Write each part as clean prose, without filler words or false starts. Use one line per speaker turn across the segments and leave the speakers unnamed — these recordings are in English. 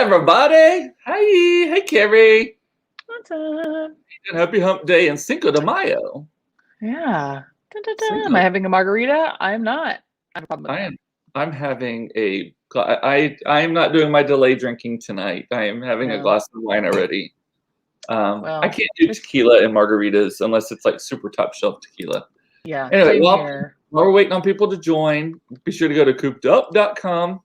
everybody. Hey Kerrie.
What's up?
And happy hump day and Cinco de Mayo.
Yeah. Dun, dun, dun.
Cinco.
Am I having a margarita? I am not. I have a problem with
I'm having I'm not doing my delay drinking tonight. I am having a
No.
glass of wine already.
Well,
I can't do tequila and margaritas unless it's like super top shelf tequila.
Yeah.
Anyway,
Same
while
here.
we're waiting on people to join, be sure to go to coopedup.com.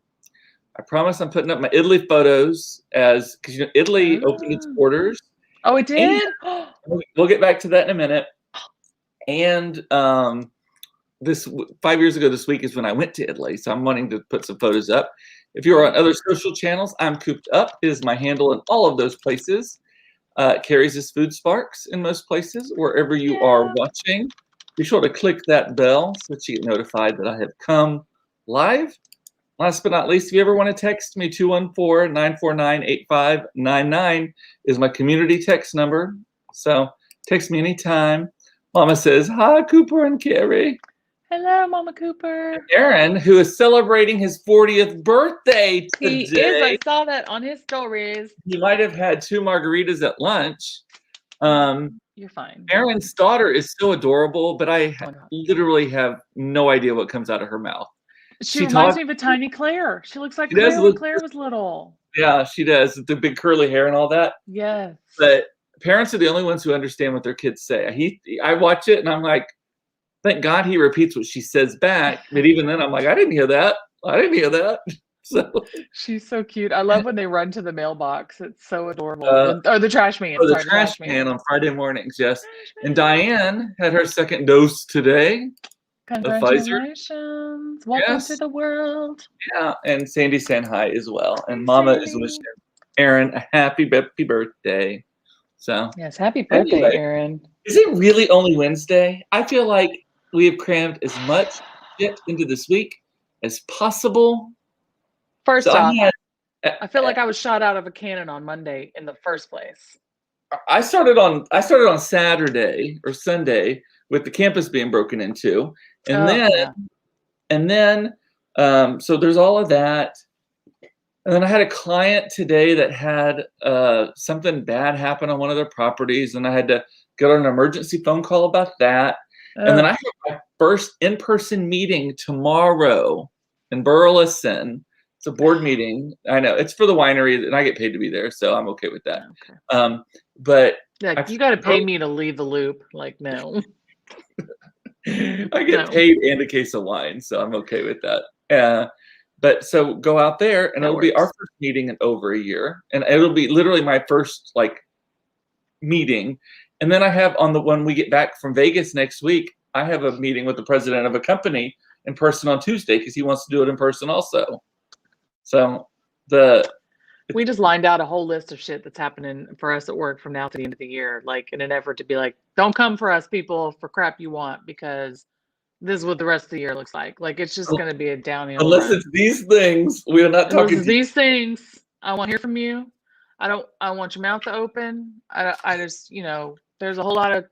I promise I'm putting up my Italy photos because Italy opened its borders.
Oh, it did?
We'll get back to that in a minute. And this 5 years ago this week is when I went to Italy, so I'm wanting to put some photos up. If you're on other social channels, I'm Cooped Up is my handle in all of those places. Kerrie's is Food Sparks in most places. Wherever you are watching, be sure to click that bell so that you get notified that I have come live. Last but not least, if you ever want to text me, 214-949-8599 is my community text number. So text me anytime. Mama says, hi, Cooper and Kerrie.
Hello, Mama Cooper.
Aaron, who is celebrating his 40th birthday today.
He is. I saw that on his stories.
He might have had 2 margaritas at lunch.
You're fine.
Aaron's daughter is so adorable, but I literally have no idea what comes out of her mouth.
She reminds me of a tiny Claire. She looks like Claire when Claire was little.
Yeah, she does. The big curly hair and all that.
Yes.
But parents are the only ones who understand what their kids say. I watch it and I'm like, thank God he repeats what she says back. But even then, I'm like, I didn't hear that. So
she's so cute. I love when they run to the mailbox. It's so adorable. Or the trash man.
The trash man on Friday mornings, yes. And Diane had her second dose today.
Congratulations. Welcome to the world.
Yeah, and Sandy's saying hi as well. And Mama is wishing Aaron a happy birthday. So
yes, happy birthday, Aaron.
Is it really only Wednesday? I feel like we have crammed as much shit into this week as possible.
First off, I feel like I was shot out of a cannon on Monday in the first place.
I started on Saturday or Sunday with the campus being broken into. And then so there's all of that. And then I had a client today that had something bad happen on one of their properties, and I had to get on an emergency phone call about that. And then I have my first in-person meeting tomorrow in Burleson. It's a board meeting. I know it's for the winery, and I get paid to be there, so I'm okay with that.
Okay.
But
yeah, you got to pay me to leave the loop. Like, no.
I get paid and a case of wine, so I'm okay with that. But so go out there, and it'll be our first meeting in over a year, and it'll be literally my first meeting. And then I have when we get back from Vegas next week, I have a meeting with the president of a company in person on Tuesday because he wants to do it in person also. So
we just lined out a whole list of shit that's happening for us at work from now to the end of the year, like in an effort to be like, don't come for us, people, for crap you want, because this is what the rest of the year looks like. Like, it's just going to be a downhill
unless it's these things. We are not talking.
These things. I want to hear from you. I want your mouth to open. I just, there's a whole lot of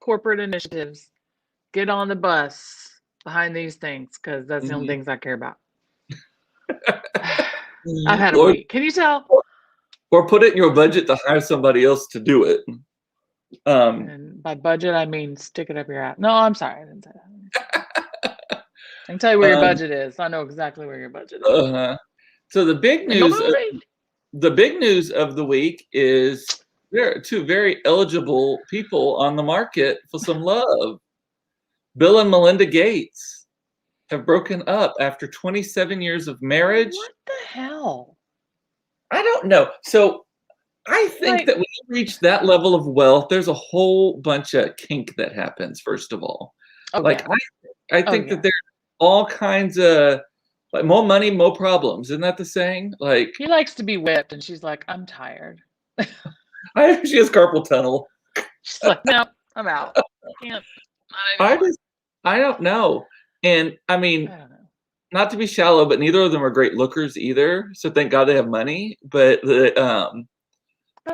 corporate initiatives. Get on the bus behind these things, because that's the only things I care about. I've had a week. Can you tell?
Or put it in your budget to hire somebody else to do it.
And by budget, I mean stick it up your ass. No, I'm sorry. I didn't say that. I can tell you where your budget is. I know exactly where your budget is.
So the big news of the week is there are 2 very eligible people on the market for some love. Bill and Melinda Gates have broken up after 27 years of marriage.
What the hell?
I don't know. So I think that when you reach that level of wealth, there's a whole bunch of kink that happens, first of all. I think that there's all kinds of more money, more problems. Isn't that the saying?
He likes to be whipped, and she's like, I'm tired.
She has carpal tunnel.
She's like, no, I'm out. Can't.
I don't know. And I mean, not to be shallow, but neither of them are great lookers either. So thank God they have money. But
I'm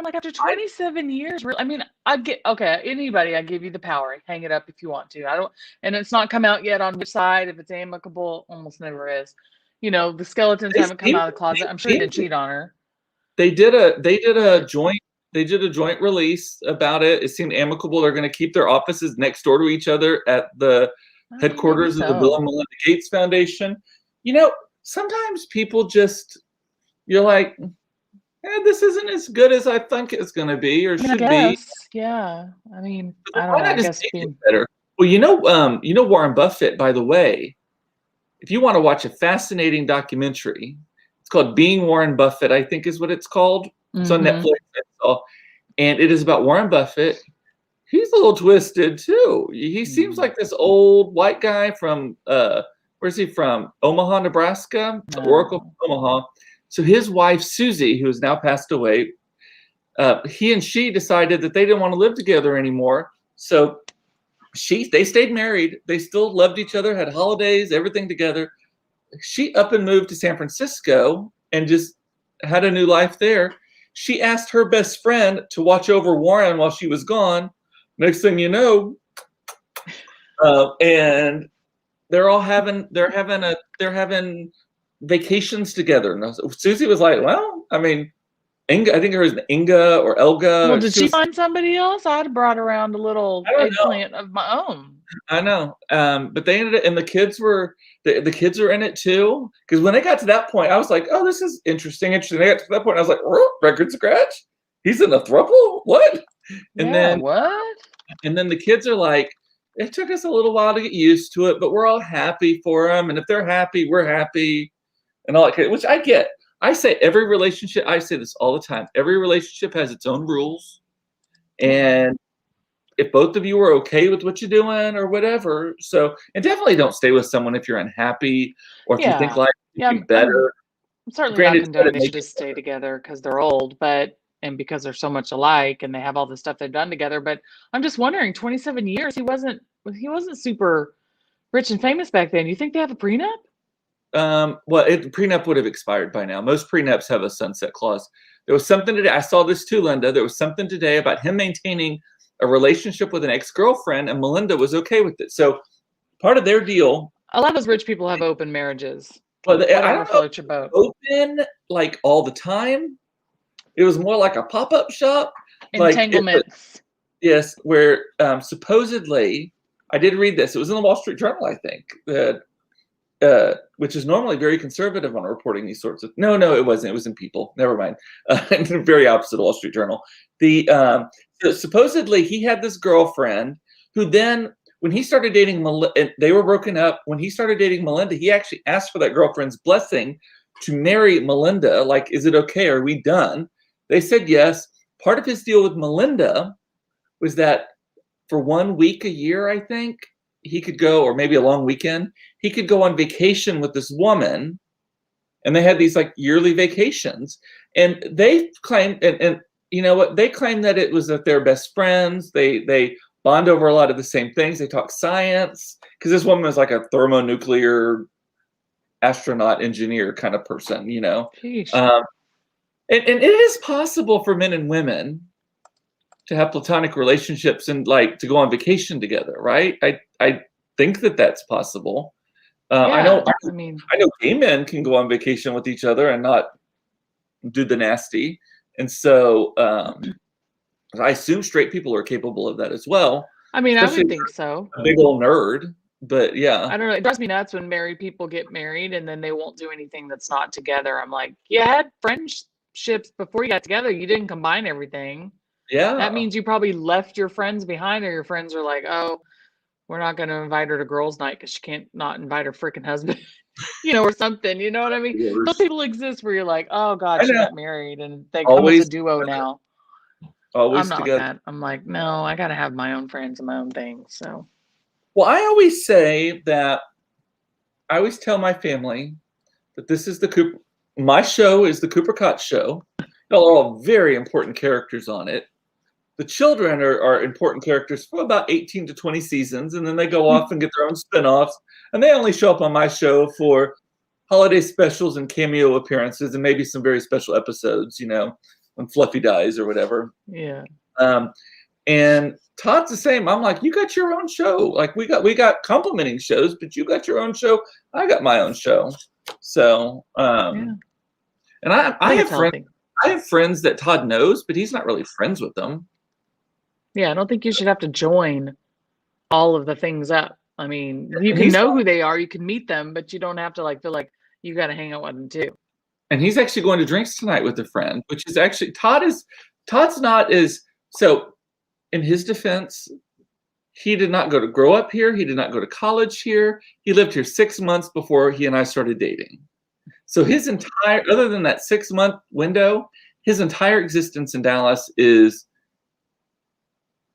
like, after 27 years, I mean, anybody, I give you the power. Hang it up if you want to. And it's not come out yet on which side. If it's amicable, almost never is. The skeletons haven't come out of the closet. I'm sure he didn't cheat on her.
they did a joint release about it. It seemed amicable. They're going to keep their offices next door to each other at the headquarters of the Bill and Melinda Gates Foundation. You know, sometimes people just, you're like, this isn't as good as I think it's going to be or should be.
Yeah. I mean, I don't know. I guess being
better. Well, you know Warren Buffett, by the way, if you want to watch a fascinating documentary, it's called Being Warren Buffett, I think is what it's called. It's on Netflix. And it is about Warren Buffett. He's a little twisted too. He seems like this old white guy from where's he from? Omaha, Nebraska, Oracle from Omaha. So his wife Susie, who has now passed away, he and she decided that they didn't want to live together anymore. So they stayed married. They still loved each other, had holidays, everything together. She up and moved to San Francisco and just had a new life there. She asked her best friend to watch over Warren while she was gone. Next thing you know, and they're having vacations together. And Susie was like, well, I mean, Inga, I think her was Inga or Elga.
Well, did she find somebody else? I'd have brought around a little eggplant of my own.
I know. But they ended it, and the kids were in it too. Because when they got to that point, I was like, oh, this is interesting. They got to that point, I was like, record scratch? He's in a throuple? What? And then
what?
And then the kids are like, it took us a little while to get used to it, but we're all happy for them. And if they're happy, we're happy. And all that, which I get. I say every relationship, I say this all the time. Every relationship has its own rules. And if both of you are okay with what you're doing or whatever, and definitely don't stay with someone if you're unhappy or if you think life would be better.
I'm certainly not condoning they should stay together because they're old, and because they're so much alike and they have all the stuff they've done together. But I'm just wondering, 27 years, he wasn't super rich and famous back then. You think they have a prenup?
Well, the prenup would have expired by now. Most prenups have a sunset clause. There was something today. I saw this too, Linda. There was something today about him maintaining a relationship with an ex-girlfriend, and Melinda was okay with it. So part of their deal.
A lot of those rich people have open marriages.
Well, I don't know, your boat. Open like all the time. It was more like a pop-up shop.
Entanglements.
Yes, where supposedly, I did read this. It was in the Wall Street Journal, I think. Which is normally very conservative on reporting these sorts of. No, it wasn't. It was in People. Never mind. Very opposite of Wall Street Journal. So supposedly he had this girlfriend who then, when he started dating Melinda, they were broken up. When he started dating Melinda, he actually asked for that girlfriend's blessing to marry Melinda. Like, is it okay? Are we done? They said yes. Part of his deal with Melinda was that for 1 week a year, I think, he could go, or maybe a long weekend, he could go on vacation with this woman, and they had these like yearly vacations. And they claimed, and you know what? They claimed that it was that they're best friends. They bond over a lot of the same things. They talk science, because this woman was like a thermonuclear astronaut engineer kind of person, you know. And it is possible for men and women to have platonic relationships and like to go on vacation together, right? I think that that's possible. I know gay men can go on vacation with each other and not do the nasty. And so I assume straight people are capable of that as well.
I mean, I would think so.
A big old nerd, but yeah.
I don't know. It drives me nuts when married people get married and then they won't do anything that's not together. I'm like, you had friendships before you got together. You didn't combine everything.
Yeah.
That means you probably left your friends behind, or your friends are like, oh, we're not going to invite her to girls' night because she can't not invite her freaking husband, you know, or something. You know what I mean? Yes. Those people exist where you're like, oh God, she got married and they come as a duo now.
Always
I'm not
together.
like that. I'm like, no, I got to have my own friends and my own things. So,
well, I always say that I always tell my family that this is my show is the Cooper Koch show. Y'all are all very important characters on it. The children are important characters for about 18 to 20 seasons, and then they go off and get their own spinoffs, and they only show up on my show for holiday specials and cameo appearances and maybe some very special episodes, you know, when Fluffy dies or whatever.
Yeah.
And Todd's the same. I'm like, you got your own show. Like we got complimenting shows, but you got your own show. I got my own show. So, and I have friends. I have friends that Todd knows, but he's not really friends with them.
Yeah, I don't think you should have to join all of the things up. I mean, you
And
can
he's
know who they are, you can meet them, but you don't have to like feel like you got to hang out with them too.
and he's actually going to drinks tonight with a friend, which is actually Todd's not as so. In his defense, he did not grow up here. He did not go to college here. He lived here 6 months before he and I started dating. So his entire, other than that 6-month window, his entire existence in Dallas is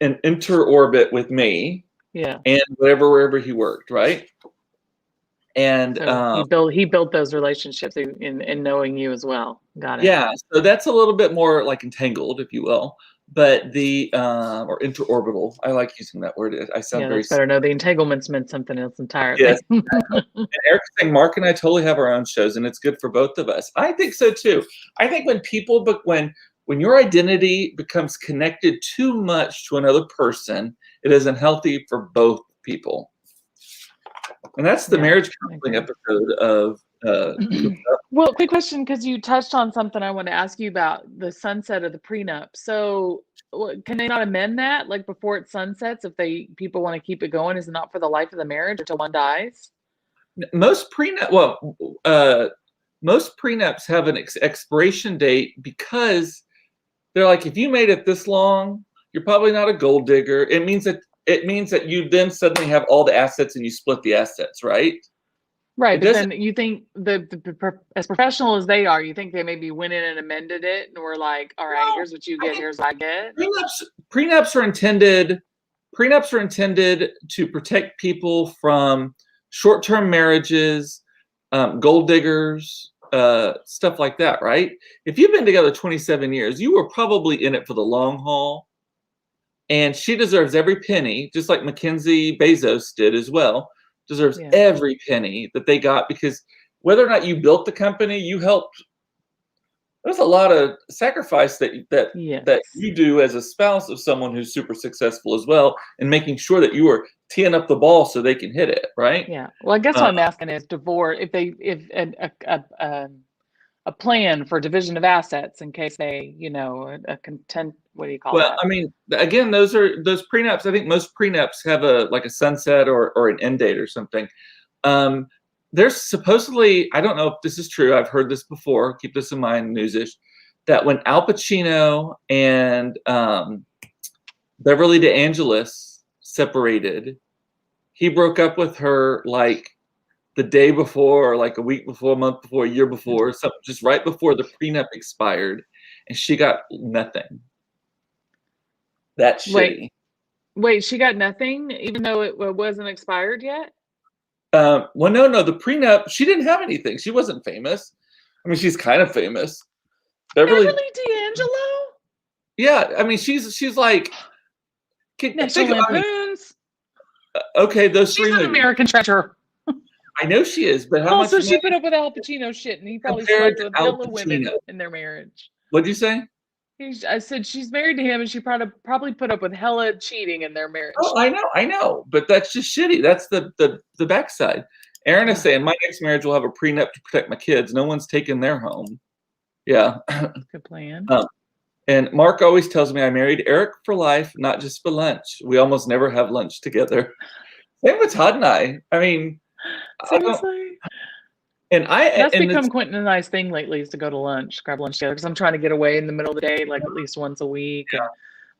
an interorbit with me.
Yeah.
And wherever he worked, right? And
so he built those relationships in knowing you as well. Got it.
Yeah, so that's a little bit more like entangled, if you will. But the or interorbital, I like using that word. I sound very
that's better. No, the entanglements meant something else entirely.
Yes. And Eric's saying Mark and I totally have our own shows, and it's good for both of us. I think so too. I think when people, when your identity becomes connected too much to another person, it isn't healthy for both people. And that's the marriage counseling episode of
Well, quick question, because you touched on something I want to ask you about, the sunset of the prenup. So can they not amend that like before it sunsets if people want to keep it going? Is it not for the life of the marriage until one dies?
Most prenups have an expiration date because they're like, if you made it this long, you're probably not a gold digger. It means that you then suddenly have all the assets and you split the assets, right?
Right, but then you think as professional as they are, you think they maybe went in and amended it and were like, all right, here's what you get, here's what I get?
Prenups are intended to protect people from short-term marriages, gold diggers, stuff like that, right? If you've been together 27 years, you were probably in it for the long haul. And she deserves every penny, just like Mackenzie Bezos did as well. Deserves every penny that they got, because whether or not you built the company, you helped. There's a lot of sacrifice that you do as a spouse of someone who's super successful as well, and making sure that you are teeing up the ball so they can hit it, right?
Yeah. Well, I guess what I'm asking is divorce, if a plan for division of assets in case they, a content. What do you call that?
Well, I mean, again, those prenups. I think most prenups have a sunset or an end date or something. There's supposedly, I don't know if this is true, I've heard this before, keep this in mind, newsish, that when Al Pacino and Beverly DeAngelis separated, he broke up with her like the day before, or like a week before, a month before, a year before, something, just right before the prenup expired, and she got nothing. That's shitty.
Wait, she got nothing, even though it wasn't expired yet?
Well, no, the prenup, she didn't have anything. She wasn't famous. I mean, she's kind of famous.
Beverly D'Angelo?
Yeah, I mean, she's like
National Lampoons.
Okay, those three.
She's an American treasure.
I know she is, but how much?
Also, she put up with Al Pacino shit, and he probably slept with hella women in their marriage.
What'd you say?
I said she's married to him, and she probably put up with hella cheating in their marriage.
Oh, I know, but that's just shitty. That's the backside. Aaron is saying my next marriage will have a prenup to protect my kids. No one's taking their home. Yeah.
Good plan.
And Mark always tells me I married Eric for life, not just for lunch. We almost never have lunch together. Same with Todd and I. I mean,
seriously. That's become Quentin and I's thing lately, is to go to lunch, grab lunch together, because I'm trying to get away in the middle of the day, like at least once a week. Yeah. And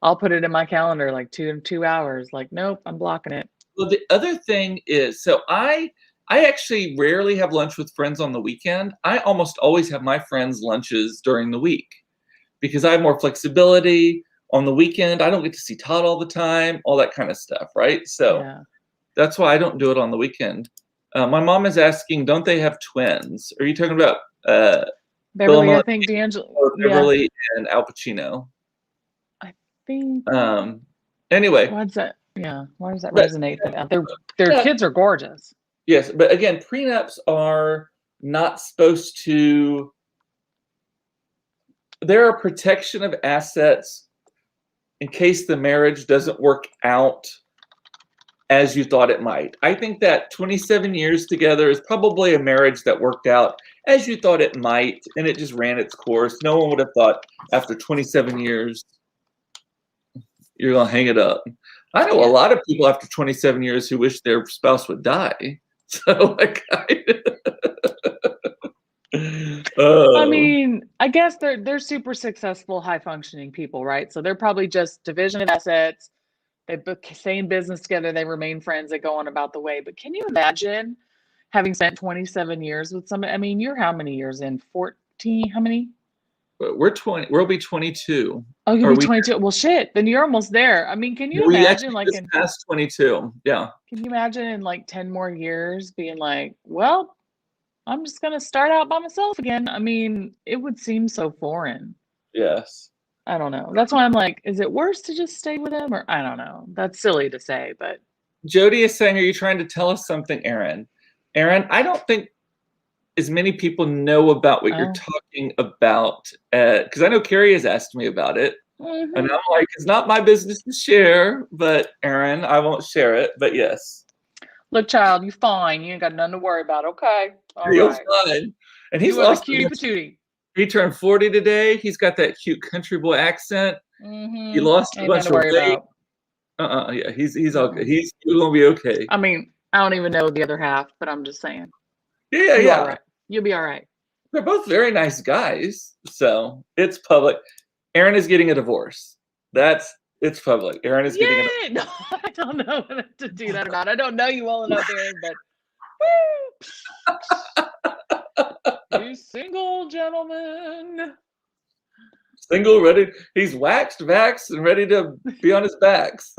I'll put it in my calendar like 2 hours. Like, nope, I'm blocking it.
Well, the other thing is, so I actually rarely have lunch with friends on the weekend. I almost always have my friends' lunches during the week because I have more flexibility on the weekend. I don't get to see Todd all the time, all that kind of stuff, right? So that's why I don't do it on the weekend. My mom is asking, don't they have twins? Are you talking about
Beverly? I think D'Angelo.
Beverly and Al Pacino.
I think.
Anyway.
Why does that resonate? Their kids are gorgeous.
Yes, but again, prenups are not supposed to. They're a protection of assets in case the marriage doesn't work out as you thought it might. I think that 27 years together is probably a marriage that worked out as you thought it might, and it just ran its course. No one would have thought after 27 years you're gonna hang it up. I know a lot of people after 27 years who wish their spouse would die. So like,
I mean, I guess they're super successful, high functioning people, right? So they're probably just division of assets. They stay in business together. They remain friends. They go on about the way. But can you imagine having spent 27 years with somebody? I mean, you're how many years in? 14? How many?
we're 20. We'll be 22.
Oh, you'll be 22. Well, shit. Then you're almost there. I mean, can you imagine like
just past 22? Yeah.
Can you imagine in like 10 more years being like, well, I'm just gonna start out by myself again? I mean, it would seem so foreign.
Yes.
I don't know. That's why I'm like, is it worse to just stay with him? Or I don't know. That's silly to say, but
Jody is saying, are you trying to tell us something, Aaron? Aaron, I don't think as many people know about what you're talking about, because I know Kerrie has asked me about it, and I'm like, it's not my business to share, but Aaron, I won't share it, but yes.
Look, child, you're fine. You ain't got nothing to worry about. Okay. All right.
Fine. And he's
lost cutie patootie.
He turned 40 today. He's got that cute country boy accent. He lost a bunch of weight. Yeah, he's all good. He's gonna be okay.
I mean, I don't even know the other half, but I'm just saying.
Yeah.
All right. You'll be all right.
They're both very nice guys, so it's public. Aaron is getting a divorce. It's public. Aaron is getting a divorce.
No, I don't know whether to do that or not. I don't know you well enough, Aaron, but you single gentleman.
Single, ready. He's waxed, vaxxed, and ready to be on his backs.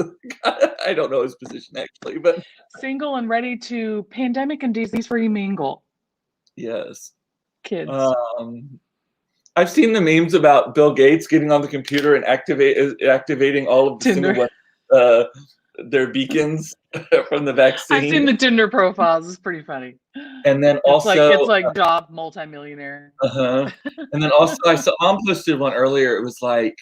I don't know his position actually, but
single and ready to pandemic and disease-free mingle.
Yes.
Kids.
I've seen the memes about Bill Gates getting on the computer and activating all of the
Tinder.
Their beacons from the vaccine.
I've seen the Tinder profiles. It's pretty funny.
And then
it's like job multimillionaire.
And then also I saw Mom posted one earlier. It was like,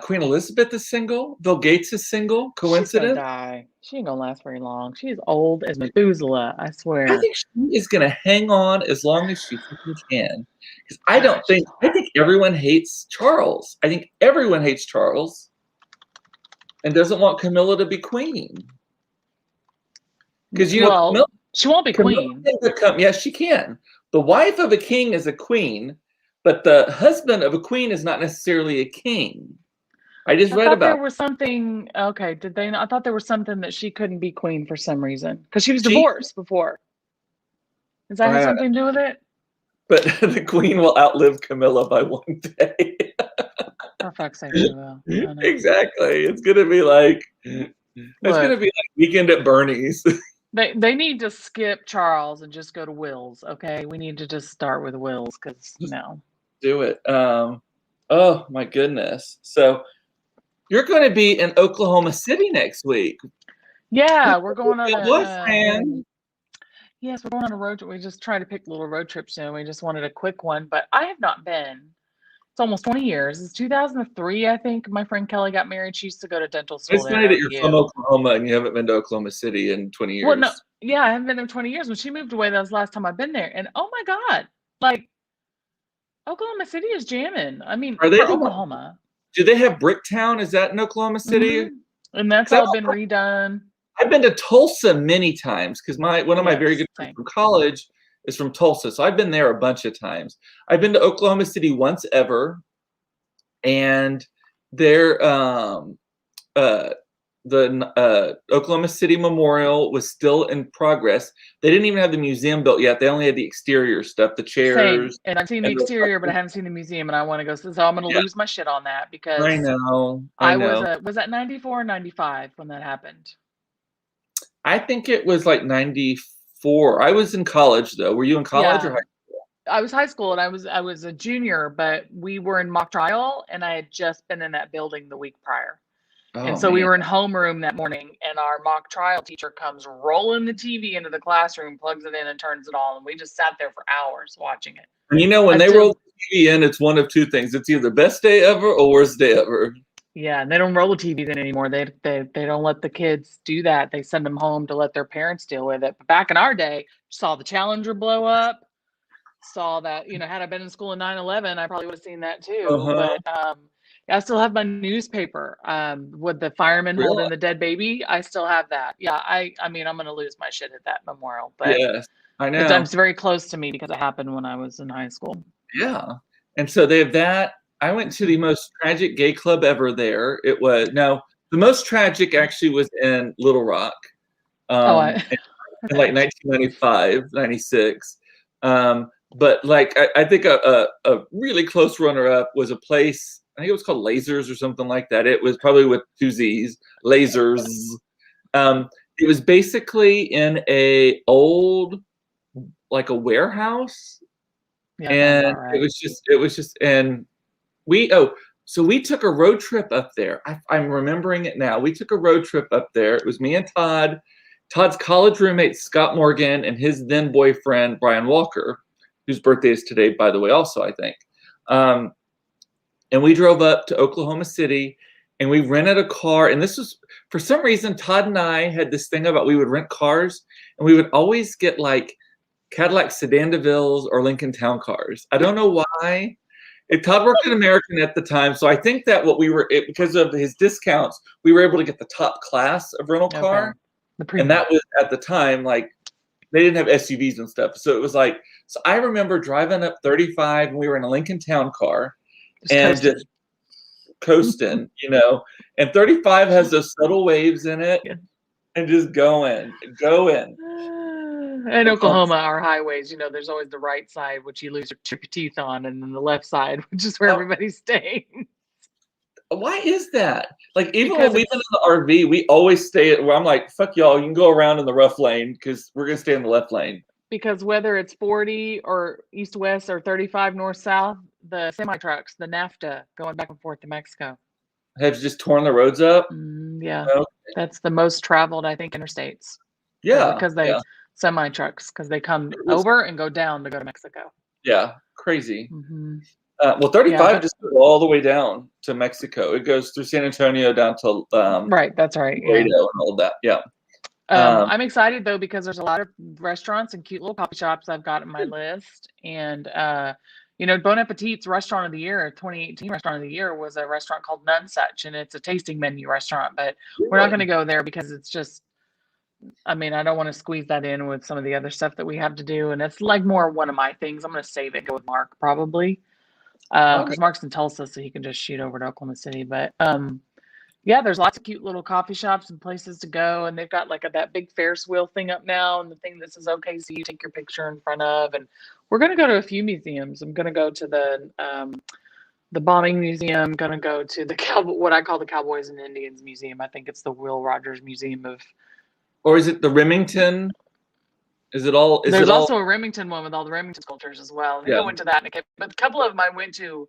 Queen Elizabeth is single. Bill Gates is single. Coincidence?
She's gonna die. She ain't gonna last very long. She's old as Methuselah, I swear.
I think she is gonna hang on as long as she can. Because I think everyone hates Charles. I think everyone hates Charles and doesn't want Camilla to be queen. Because
she won't be queen.
Yes, she can. The wife of a king is a queen, but the husband of a queen is not necessarily a king. I read about.
There was something. Okay, did they? I thought there was something that she couldn't be queen for some reason because she was divorced before. Does that have something to do with it?
But the queen will outlive Camilla by one day.
For fuck's sake, she will.
Exactly. It's gonna be like Weekend at Bernie's.
They need to skip Charles and just go to Will's. Okay, we need to just start with Will's because
do it. Oh my goodness. So you're going to be in Oklahoma City next week.
Yeah, we're going on
Yes,
we're going on a road trip. We just try to pick little road trips soon. We just wanted a quick one, but I have not been. It's almost 20 years. It's 2003, I think. My friend Kelly got married. She used to go to dental school.
It's funny that you're from Oklahoma and you haven't been to Oklahoma City in 20 years.
Well, no, yeah, I haven't been there 20 years. When she moved away, that was the last time I've been there. And oh my God, like Oklahoma City is jamming. I mean, for Oklahoma.
Do they have Bricktown? Is that in Oklahoma City?
And that's all been redone.
I've been to Tulsa many times because one of my very good friends from college is from Tulsa. So I've been there a bunch of times. I've been to Oklahoma City once ever. And there, the Oklahoma City Memorial was still in progress. They didn't even have the museum built yet. They only had the exterior stuff, the chairs.
Same. And I've seen the exterior, but I haven't seen the museum, and I want to go. So I'm going to lose my shit on that because
I know.
Was that 94 or 95 when that happened?
I think it was like 94. I was in college though. Were you in college or high school?
I was high school and I was a junior, but we were in mock trial and I had just been in that building the week prior. And so we were in homeroom that morning and our mock trial teacher comes rolling the TV into the classroom, plugs it in and turns it on. And we just sat there for hours watching it.
And when they roll the TV in, it's one of two things. It's either best day ever or worst day ever.
Yeah, and they don't roll the TVs in anymore. They don't let the kids do that. They send them home to let their parents deal with it. But back in our day, saw the Challenger blow up. saw that. Had I been in school in 9/11, I probably would have seen that too.
Uh-huh.
But I still have my newspaper with the fireman
Really?
holding the dead baby. I still have that. Yeah, I mean, I'm gonna lose my shit at that memorial, but
Yes, I
it's
know.
very close to me because it happened when I was in high school.
Yeah. And so they have that. I went to the most tragic gay club ever there. It was no, the most tragic actually was in Little Rock.
Oh,
In like 1995, 96. But like I think a really close runner-up was a place, I think it was called Lasers or something like that. It was probably with two Z's, Lasers. It was basically in a old, like a warehouse.
yeah, sounds
And
about right.
it was just, and so we took a road trip up there. I'm remembering it now. We took a road trip up there. It was me and Todd, Todd's college roommate, Scott Morgan, and his then boyfriend, Brian Walker, whose birthday is today, by the way, also, I think. And we drove up to Oklahoma City and we rented a car. And this was, for some reason, Todd and I had this thing about we would rent cars and we would always get like Cadillac Sedan DeVille's or Lincoln Town cars. I don't know why. Todd worked at American at the time, so I think that because of his discounts, we were able to get the top class of rental car, and that was at the time like they didn't have SUVs and stuff. So it was like, so I remember driving up 35, and we were in a Lincoln Town car, just coasting, and 35 has those subtle waves in it, and just going.
In Oklahoma, our highways, there's always the right side, which you lose your teeth on, and then the left side, which is where everybody's staying.
Why is that? Like, even when we've been in the RV, we always stay where I'm like, fuck y'all, you can go around in the rough lane because we're going to stay in the left lane.
Because whether it's 40 or east-west or 35 north-south, the semi-trucks, the NAFTA going back and forth to Mexico.
Have just torn the roads up?
Yeah. Okay. That's the most traveled, I think, interstates.
Yeah.
Because semi-trucks, because they come over and go down to go to Mexico.
Yeah. Crazy. Well, 35 just goes all the way down to Mexico. It goes through San Antonio down to
right. That's right.
and all that. Yeah.
I'm excited though because there's a lot of restaurants and cute little coffee shops I've got on my list, and Bon Appetit's Restaurant of the Year, 2018 Restaurant of the Year, was a restaurant called None Such, and it's a tasting menu restaurant. But we're not going to go there because it's just, I mean, I don't want to squeeze that in with some of the other stuff that we have to do, and it's like more one of my things. I'm going to save it, go with Mark probably, because Mark's in Tulsa, so he can just shoot over to Oklahoma City. But yeah, there's lots of cute little coffee shops and places to go, and they've got like that big Ferris wheel thing up now, and the thing that says OKC you take your picture in front of. And we're going to go to a few museums. I'm going to go to the bombing museum. Going to go to the what I call the Cowboys and Indians Museum. I think it's the Will Rogers Museum of.
Or is it the Remington? Is it all?
There's also a Remington one with all the Remington sculptures as well. I think I went to that, but a couple of them I went to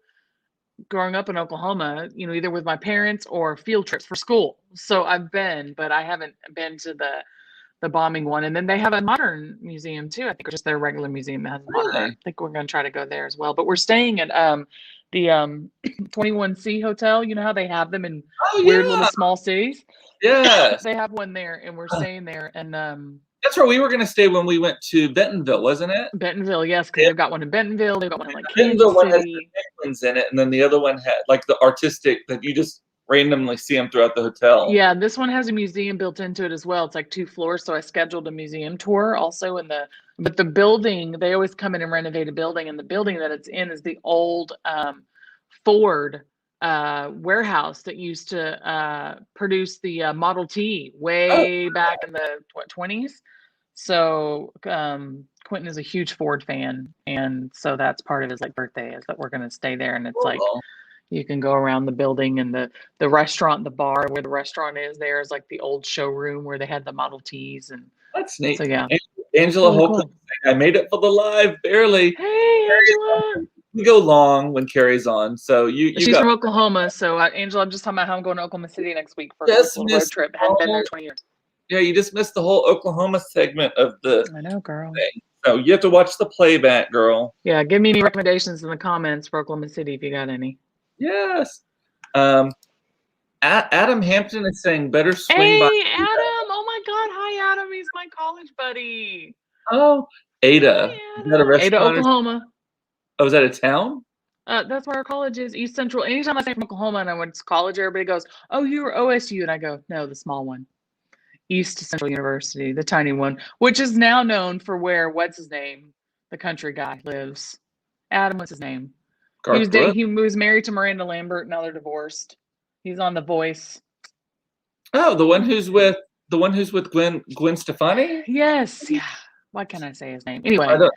growing up in Oklahoma, either with my parents or field trips for school. So I've been, but I haven't been to the bombing one. And then they have a modern museum too. I think, or just their regular museum that has a modern art. I think we're going to try to go there as well. But we're staying at the 21C Hotel. You know how they have them in weird little small cities?
Yeah.
They have one there, and we're staying there. And
that's where we were going to stay when we went to Bentonville, wasn't it?
Bentonville, yes, because they've got one in Bentonville. They've got one in like Kansas City.
One has the penguins in it, and then the other one had like the artistic that you just randomly see them throughout the hotel.
Yeah, this one has a museum built into it as well. It's like 2 floors, so I scheduled a museum tour also but the building, they always come in and renovate a building, and the building that it's in is the old Ford warehouse that used to produce the Model T way back in the 20s. So Quentin is a huge Ford fan, and so that's part of his like birthday is that we're going to stay there, and it's like you can go around the building, and the restaurant, the bar where the restaurant is there is like the old showroom where they had the Model Ts. And
that's neat.
So yeah,
Angela Holcomb, I made it for the live barely.
Hey Angela.
We go long when Kerrie's on, so she's
from Oklahoma. So Angela, I'm just talking about how I'm going to Oklahoma City next week for a little road trip. Hadn't been there in 20 years.
Yeah, you just missed the whole Oklahoma segment of the.
I know, girl.
Thing. So you have to watch the playback, girl.
Yeah, give me any recommendations in the comments for Oklahoma City if you got any.
Yes. Adam Hampton is saying better swing by.
Hey, Adam! Oh my God! Hi, Adam. He's my college buddy.
Oh, Ada.
Hi,
Is that a
Ada. Ada,
restaurant?
Oklahoma.
Oh, is that a town?
That's where our college is, East Central. Anytime I say from Oklahoma and I went to college, everybody goes, "Oh, you were OSU," and I go, "No, the small one, East Central University, the tiny one, which is now known for where what's his name, the country guy lives. Adam, what's his name?
Garth Brooks?
He was married to Miranda Lambert. Now they're divorced. He's on The Voice.
Oh, the one who's with Gwen Stefani?
Yes, yeah. Why can't I say his name?
I
Anyway,
don't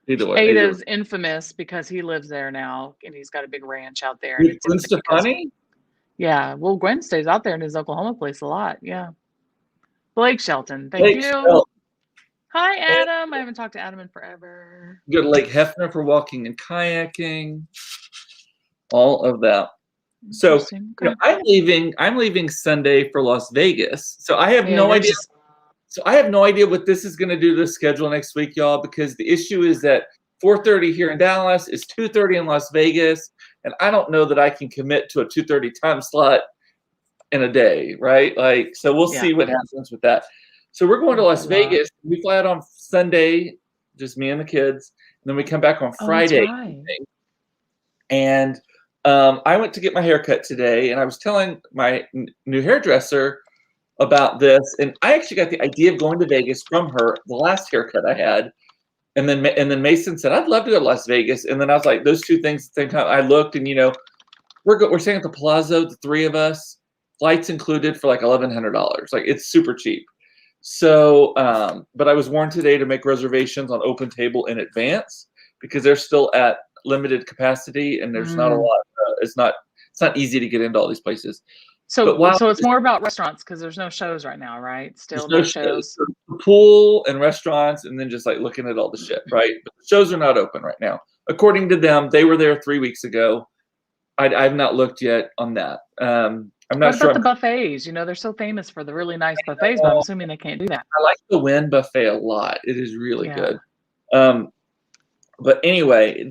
either way.
Ada's infamous because he lives there now and he's got a big ranch out there. And
With
it's
Gwen
infamous because,
Stefani?
yeah, well, Gwen stays out there in his Oklahoma place a lot. Yeah. Blake Shelton, thank
Lake
you.
Shelton.
Hi, Adam. I haven't talked to Adam in forever.
Go to Lake Hefner for walking and kayaking. All of that. So
Okay.
I'm leaving Sunday for Las Vegas. So I have
Yeah,
no
you're
idea.
just-
So I have no idea what this is going to do to the schedule next week, y'all, because the issue is that 4:30 here in Dallas is 2:30 in Las Vegas, and I don't know that I can commit to a 2:30 time slot in a day, right? Like, so we'll see what happens with that. So we're going to Las Vegas. We fly out on Sunday, just me and the kids, and then we come back on Friday.
That's right.
And I went to get my haircut today, and I was telling my new hairdresser about this, and I actually got the idea of going to Vegas from her the last haircut I had, and then Mason said I'd love to go to Las Vegas, and then I was like those two things at the same time. I looked, and we're staying at the Palazzo, the three of us, flights included for like $1,100, like it's super cheap. So, but I was warned today to make reservations on Open Table in advance because they're still at limited capacity, and there's not a lot. It's not easy to get into all these places.
So it's more about restaurants because there's no shows right now, right? Still no shows.
Pool and restaurants, and then just like looking at all the shit, right? But the shows are not open right now. According to them, they were there 3 weeks ago. I've not looked yet on that. I'm not sure.
What about the buffets? They're so famous for the really nice buffets, but I'm assuming they can't do that.
I like the Wynn buffet a lot. It is really good. But anyway,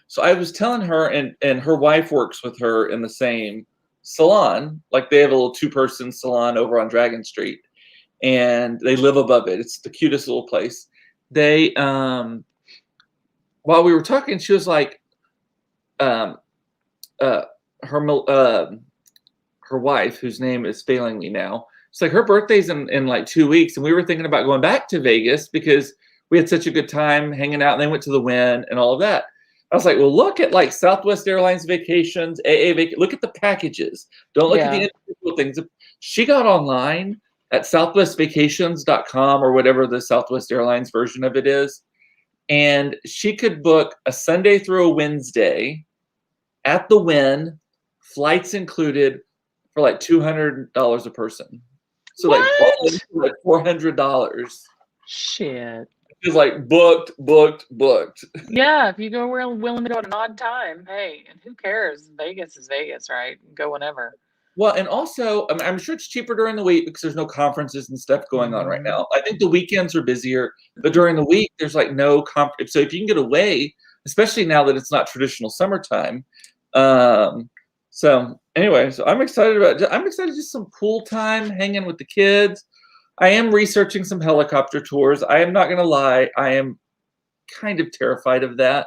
so I was telling her, and her wife works with her in the same salon. Like they have a little 2-person salon over on Dragon Street, and they live above it. It's the cutest little place. They while we were talking, she was like, her wife, whose name is failing me now. It's like her birthday's in like 2 weeks, and we were thinking about going back to Vegas because we had such a good time hanging out, and they went to the Wynn and all of that. I was like, well, look at like Southwest Airlines vacations, look at the packages. Don't look at the individual things. She got online at southwestvacations.com or whatever the Southwest Airlines version of it is, and she could book a Sunday through a Wednesday at the Wynn, flights included, for like $200 a person. So like $400.
Shit.
It's like booked.
Yeah, if you go willing to go at an odd time, hey, and who cares? Vegas is Vegas, right? Go whenever.
Well, and also, I'm sure it's cheaper during the week because there's no conferences and stuff going on right now. I think the weekends are busier, but during the week, there's like no conference. So if you can get away, especially now that it's not traditional summertime. So anyway, so I'm excited just some pool time, hanging with the kids. I am researching some helicopter tours. I am not going to lie. I am kind of terrified of that.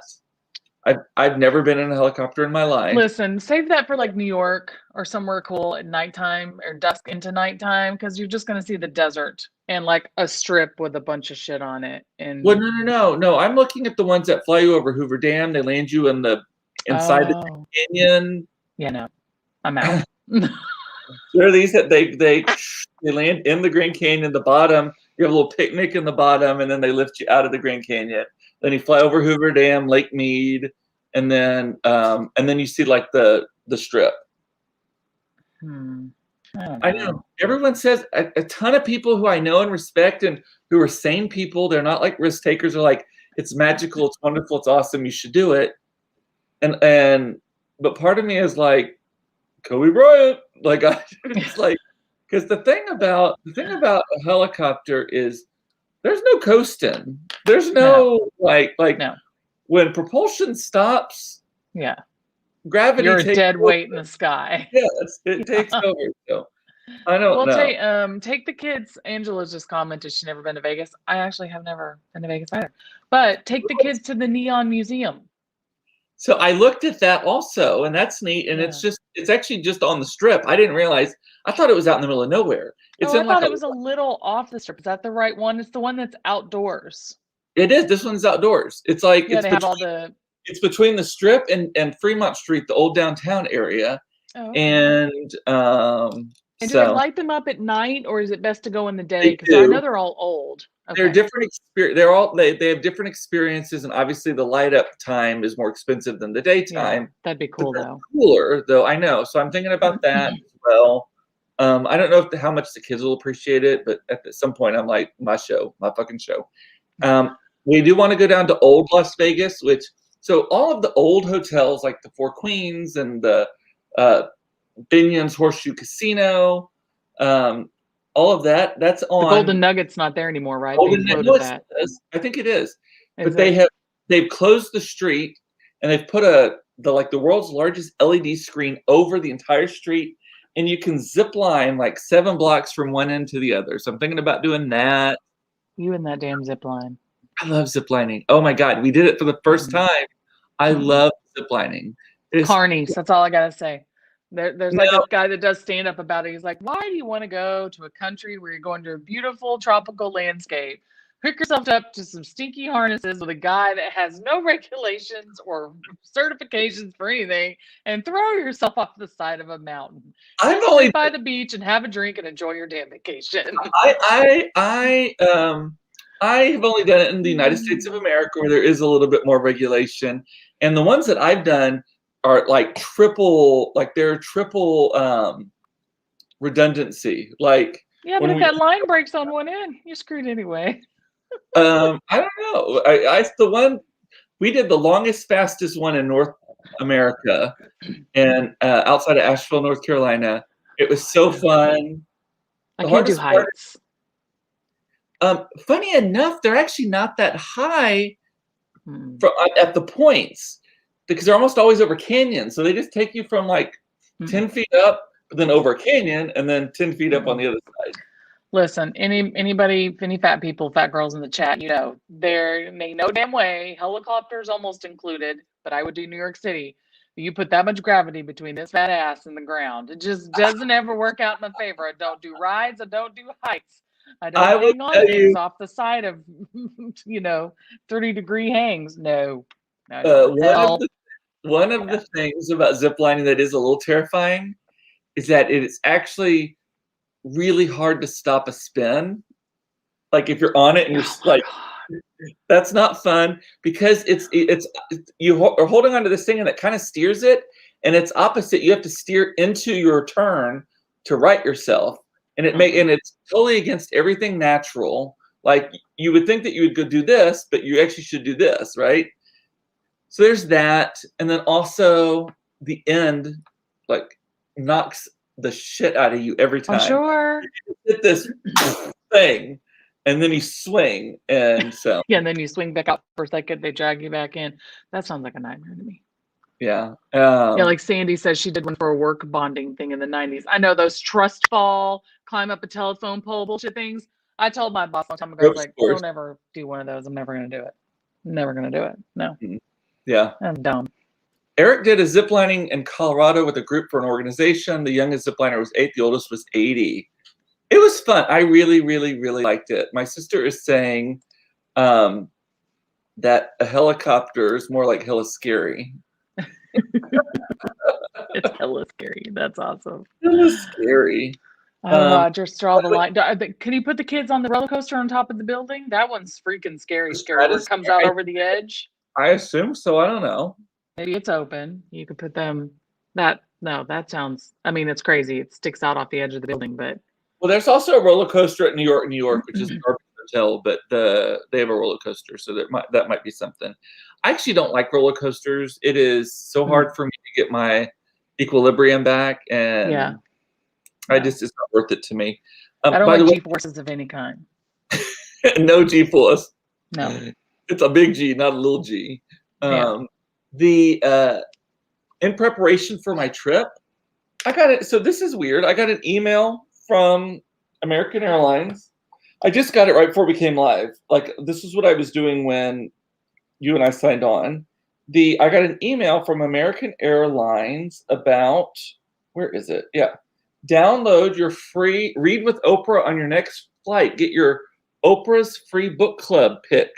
I've never been in a helicopter in my life.
Listen, save that for like New York or somewhere cool at nighttime or dusk into nighttime, because you're just going to see the desert and like a strip with a bunch of shit on it. And
well, no. I'm looking at the ones that fly you over Hoover Dam. They land you inside the canyon.
Yeah, no, I'm out.
There are these that they land in the Grand Canyon. The bottom, you have a little picnic in the bottom, and then they lift you out of the Grand Canyon. Then you fly over Hoover Dam, Lake Mead, and then you see like the strip. I know. Everyone says a ton of people who I know and respect and who are sane people. They're not like risk takers. Are like, it's magical, it's wonderful, it's awesome. You should do it. But part of me is like, Kobe Bryant. Like it's like, because the thing about a helicopter is there's no coasting. There's no like
no.
When propulsion stops.
Yeah.
Gravity.
You're a dead weight in the sky.
Yes, it takes over. So I don't
Well,
know.
take the kids. Angela's just commented she's never been to Vegas. I actually have never been to Vegas either. But take the kids to the Neon Museum.
So I looked at that also, and that's neat. And
Yeah.
it's actually just on the strip. I didn't realize. I thought it was out in the middle of nowhere. It's
Oh, I
in like
thought it was a little off the strip. Is that the right one? It's the one that's outdoors.
It is. This one's outdoors. It's like
Yeah, they have all the.
it's between the strip and Fremont Street, the old downtown area.
Oh, okay.
And
And do they
so
light them up at night, or is it best to go in the day?
they
Because I know
do.
they're all old.
They're
Okay.
different experience. They're all they have different experiences, and obviously the light up time is more expensive than the daytime.
Yeah, that'd be cool though.
Cooler though, I know. So I'm thinking about that as well. I don't know how much the kids will appreciate it, but at some point I'm like, my fucking show. We do want to go down to old Las Vegas, so all of the old hotels like the Four Queens and the Binion's Horseshoe Casino, all of that's on.
The Golden Nugget's not there anymore, right?
Golden
Nugget, that.
I think it is.
Is
But they've closed the street and they've put the world's largest LED screen over the entire street, and you can zip line like 7 blocks from one end to the other. So I'm thinking about doing that.
You and that damn zip line.
I love ziplining. Oh my God, we did it for the first time. I love ziplining.
Carnies, that's all I gotta say. There's like a guy that does stand up about it. He's like, why do you want to go to a country where you're going to a beautiful tropical landscape? Hook yourself up to some stinky harnesses with a guy that has no regulations or certifications for anything, and throw yourself off the side of a mountain.
I've only
by the beach and have a drink and enjoy your damn vacation.
I have only done it in the United States of America, where there is a little bit more regulation, and the ones that I've done are like triple redundancy. Like,
yeah, but if that line breaks on one end, you're screwed anyway.
I don't know. We did the longest, fastest one in North America, and outside of Asheville, North Carolina. It was so fun.
I can't do heights.
Funny enough, they're actually not that high at the points, because they're almost always over canyons. So they just take you from like 10 feet up, but then over a canyon, and then 10 feet up on the other side.
Listen, anybody, any fat people, fat girls in the chat, there ain't no damn way, helicopters almost included, but I would do New York City. You put that much gravity between this fat ass and the ground. It just doesn't ever work out in my favor. I don't do rides. I don't do heights. I don't hang on things off the side of, 30-degree hangs. No.
One of the things about ziplining that is a little terrifying is that it is actually really hard to stop a spin. Like if you're on it and you're like, that's not fun, because you are holding onto this thing and it kind of steers it, and it's opposite. You have to steer into your turn to right yourself, and and it's totally against everything natural. Like you would think that you would go do this, but you actually should do this, right? So there's that, and then also the end like knocks the shit out of you every time.
I'm sure.
You hit this thing, and then you swing, and so
yeah, and then you swing back out for a second. They drag you back in. That sounds like a nightmare to me.
Yeah.
Like Sandy says, she did one for a work bonding thing in the 90s. I know those trust fall, climb up a telephone pole bullshit things. I told my boss a long time ago, I was like, don't ever do one of those. I'm never going to do it. Never going to do it. No.
Yeah.
I'm dumb.
Eric did a ziplining in Colorado with a group for an organization. The youngest zipliner was 8. The oldest was 80. It was fun. I really, really, really liked it. My sister is saying that a helicopter is more like hella scary.
It's hella scary. That's awesome.
Hella scary.
Roger, straw the line. Can you put the kids on the roller coaster on top of the building? That one's freaking scary. Where it comes out over the edge.
I assume so. I don't know.
Maybe it's open. You could put them. That sounds. I mean, it's crazy. It sticks out off the edge of the building, but.
Well, there's also a roller coaster at New York, which is a garbage hotel, but they have a roller coaster, so that might be something. I actually don't like roller coasters. It is so hard for me to get my equilibrium back, and it's not worth it to me.
I don't like G-forces of any kind.
No G-force.
No.
It's a big G, not a little G. In preparation for my trip, I got it. So this is weird. I got an email from American Airlines. I just got it right before we came live. Like, this is what I was doing when you and I signed on. I got an email from American Airlines about, where is it? Yeah. Download your free Read with Oprah on your next flight. Get your Oprah's free book club pick.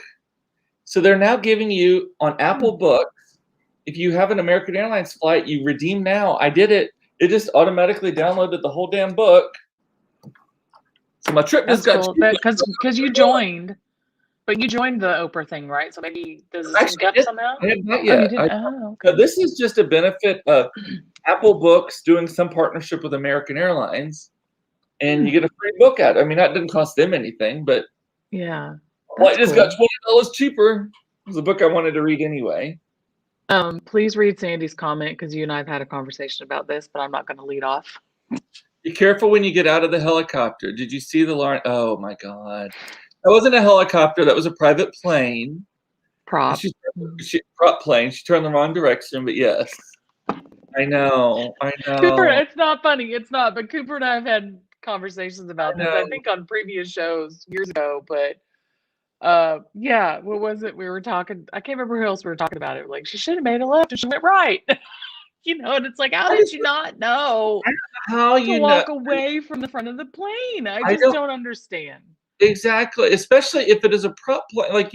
So they're now giving you on Apple Books, if you have an American Airlines flight, you redeem now. I did it. It just automatically downloaded the whole damn book. So my trip just got
cool. Because you joined, but you joined the Oprah thing, right? So maybe does it sync up somehow?
I have not yet.
Oh, you didn't? Okay.
So this is just a benefit of Apple Books doing some partnership with American Airlines, and you get a free book out. I mean, that didn't cost them anything, but
yeah,
well, I just got $20 cheaper. It was a book I wanted to read anyway.
Please read Sandy's comment because you and I have had a conversation about this, but I'm not going to lead off.
Be careful when you get out of the helicopter. Did you see the line? Oh my God. That wasn't a helicopter. That was a private plane.
Prop.
Prop plane. She turned the wrong direction, but yes. I know.
Cooper, it's not funny. It's not. But Cooper and I have had conversations about this, I think on previous shows years ago. But yeah, what was it? We were talking. I can't remember who else we were talking about it. Like, she should have made a left and she went right. And it's like, how did you not know
how you
walk away from the front of the plane? I just don't understand.
Exactly, especially if it is a prop plane. Like,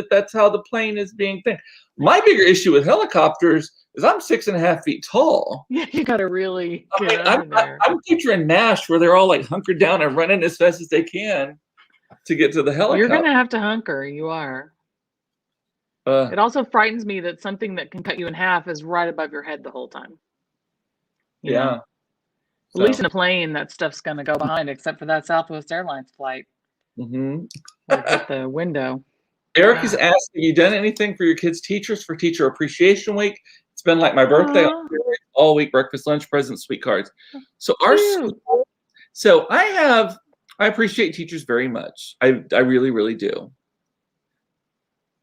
that's how the plane is being thing. My bigger issue with helicopters is I'm 6.5 feet tall.
Yeah, you gotta really
I'm picturing NASH where they're all like hunkered down and running as fast as they can to get to the helicopter.
You're gonna have to hunker. You are. It also frightens me that something that can cut you in half is right above your head the whole time. You know? At least in a plane, that stuff's gonna go behind, except for that Southwest Airlines flight.
Mm-hmm.
Hit the window.
Eric is asking, have you done anything for your kids' teachers for Teacher Appreciation Week? It's been like my birthday all week, breakfast, lunch, presents, sweet cards. So our school, I appreciate teachers very much. I really, really do.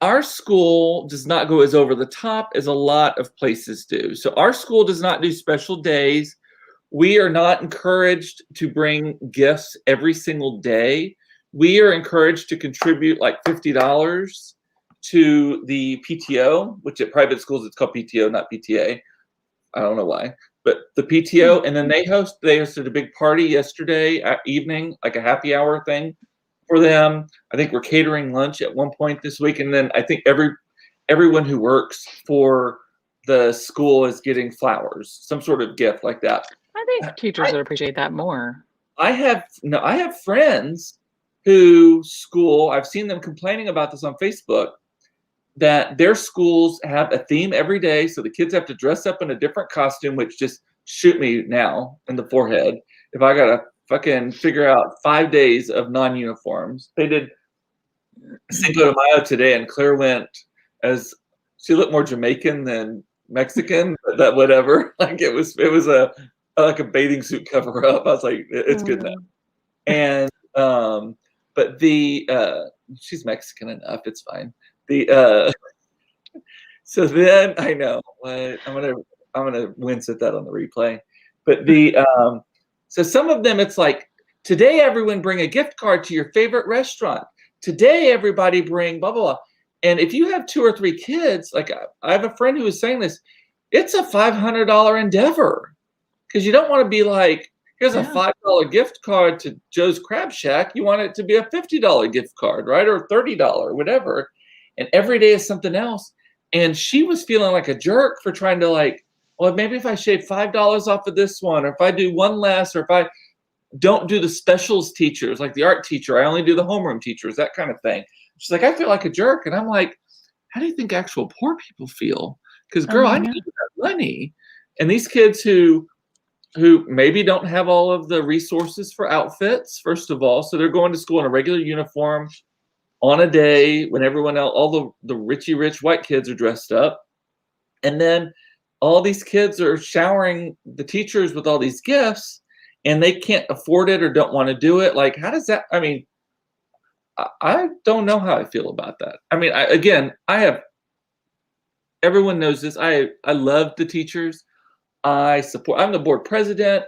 Our school does not go as over the top as a lot of places do. So our school does not do special days. We are not encouraged to bring gifts every single day. We are encouraged to contribute like $50 to the PTO, which at private schools it's called PTO, not PTA. I don't know why, but the PTO, and then they hosted a big party yesterday evening, like a happy hour thing for them. I think we're catering lunch at one point this week, and then I think everyone who works for the school is getting flowers, some sort of gift like that.
I think teachers would appreciate that more.
I have friends who I've seen them complaining about this on Facebook, that their schools have a theme every day, so the kids have to dress up in a different costume, which just shoot me now in the forehead if I gotta fucking figure out 5 days of non-uniforms. They did Cinco de Mayo today, and Claire went as she looked more Jamaican than Mexican, but that whatever. Like it was like a bathing suit cover up. I was like, it's good now. And but she's Mexican enough, it's fine. So then I know I'm gonna wince at that on the replay. But so some of them, it's like, today everyone bring a gift card to your favorite restaurant. Today everybody bring blah, blah, blah. And if you have 2 or 3 kids, like I have a friend who was saying this, it's a $500 endeavor, because you don't want to be like, here's a $5 gift card to Joe's Crab Shack. You want it to be a $50 gift card, right? Or $30, whatever. And every day is something else. And she was feeling like a jerk for trying to like, well, maybe if I shave $5 off of this one, or if I do one less, or if I don't do the specials teachers, like the art teacher, I only do the homeroom teachers, that kind of thing. She's like, I feel like a jerk. And I'm like, how do you think actual poor people feel? Because girl, I need that money. And these kids who maybe don't have all of the resources for outfits, first of all, so they're going to school in a regular uniform on a day when everyone else, all the richy rich white kids are dressed up. And then all these kids are showering the teachers with all these gifts, and they can't afford it or don't want to do it. Like, how does that, I mean, I don't know how I feel about that. I mean, everyone knows this. I love the teachers. I'm the board president.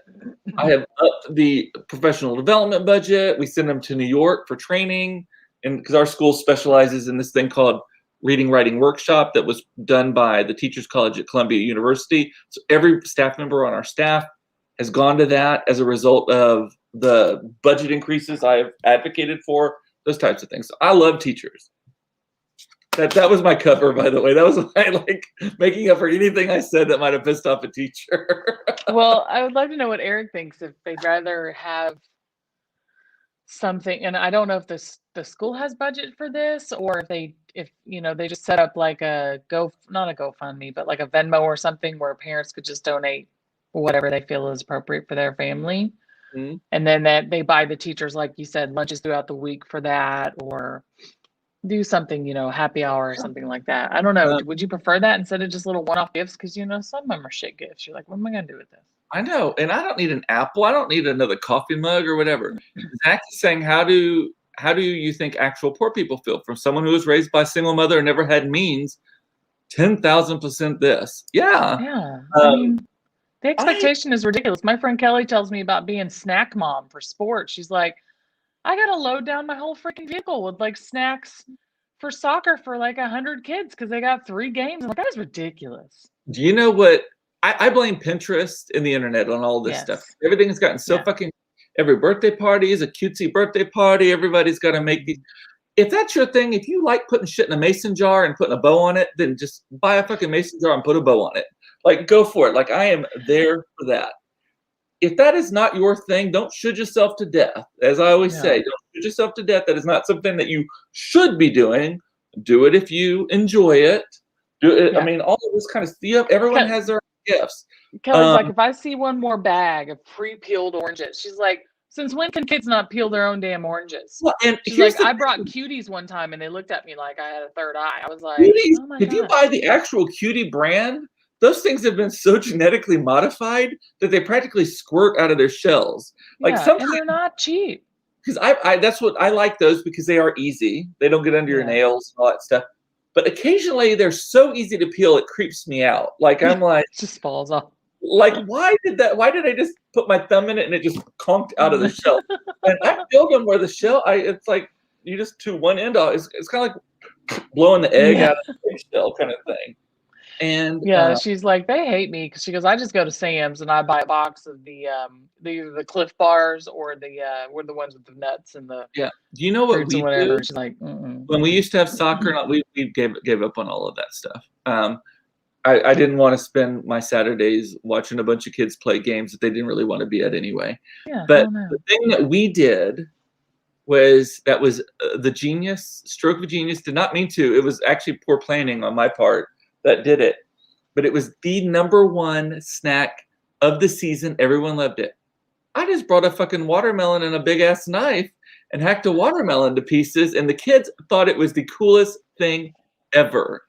I have upped the professional development budget. We send them to New York for training, and because our school specializes in this thing called reading writing workshop that was done by the Teachers College at Columbia University. So every staff member on our staff has gone to that as a result of the budget increases I have advocated for, those types of things. So I love teachers. That was my cover, by the way. That was my like making up for anything I said that might have pissed off a teacher.
Well, I would love to know what Eric thinks, if they'd rather have something, and I don't know if the school has budget for this, or if they just set up like not a GoFundMe, but like a Venmo or something where parents could just donate whatever they feel is appropriate for their family.
Mm-hmm.
And then that they buy the teachers, like you said, lunches throughout the week for that, or do something, happy hour or something like that. I don't know. Would you prefer that instead of just little one-off gifts? Because some of them are shit gifts. You're like, what am I gonna do with this?
I know, and I don't need an apple. I don't need another coffee mug or whatever. Zach is saying, how do you think actual poor people feel? From someone who was raised by a single mother and never had means, 10,000% this. Yeah.
Yeah. I mean, the expectation is ridiculous. My friend Kelly tells me about being snack mom for sports. She's like, I gotta load down my whole freaking vehicle with like snacks for soccer for like 100 kids because they got 3 games. I'm like, that is ridiculous.
Do you know what? I blame Pinterest and the internet on all this stuff. Everything has gotten so fucking. Every birthday party is a cutesy birthday party. Everybody's got to make these. If that's your thing, if you like putting shit in a mason jar and putting a bow on it, then just buy a fucking mason jar and put a bow on it. Like, go for it. Like, I am there for that. If that is not your thing, don't shoot yourself to death. As I always say, don't shoot yourself to death. That is not something that you should be doing. Do it if you enjoy it. Do it. I mean, all of this kind of stuff. Everyone has their gifts.
Kelly's like, if I see one more bag of pre-peeled oranges, she's like, since when can kids not peel their own damn oranges?
Well, and
she's like, I brought cuties one time and they looked at me like I had a third eye. I was like,
cuties,
oh my
if you buy the actual cutie brand, those things have been so genetically modified that they practically squirt out of their shells. Like sometimes,
and they're not cheap.
Because that's what I like those, because they are easy. They don't get under your nails and all that stuff. But occasionally they're so easy to peel, it creeps me out. Like I'm like,
it just falls off.
Like, why did I just put my thumb in it and it just conked out of the shell? And I peeled them where the shell, it's like you just to one end off. It's kind of like blowing the egg out of the shell kind of thing. And
she's like, they hate me because she goes, I just go to Sam's and I buy a box of either the Cliff Bars or we're the ones with the nuts and the
Do you know what we do?
She's like,
when we used to have soccer, we gave up on all of that stuff. I didn't want to spend my Saturdays watching a bunch of kids play games that they didn't really want to be at anyway. But the thing that we did was the genius, stroke of genius. Did not mean to. It was actually poor planning on my part that did it. But it was the #1 snack of the season. Everyone loved it. I just brought a fucking watermelon and a big ass knife and hacked a watermelon to pieces, and the kids thought it was the coolest thing ever.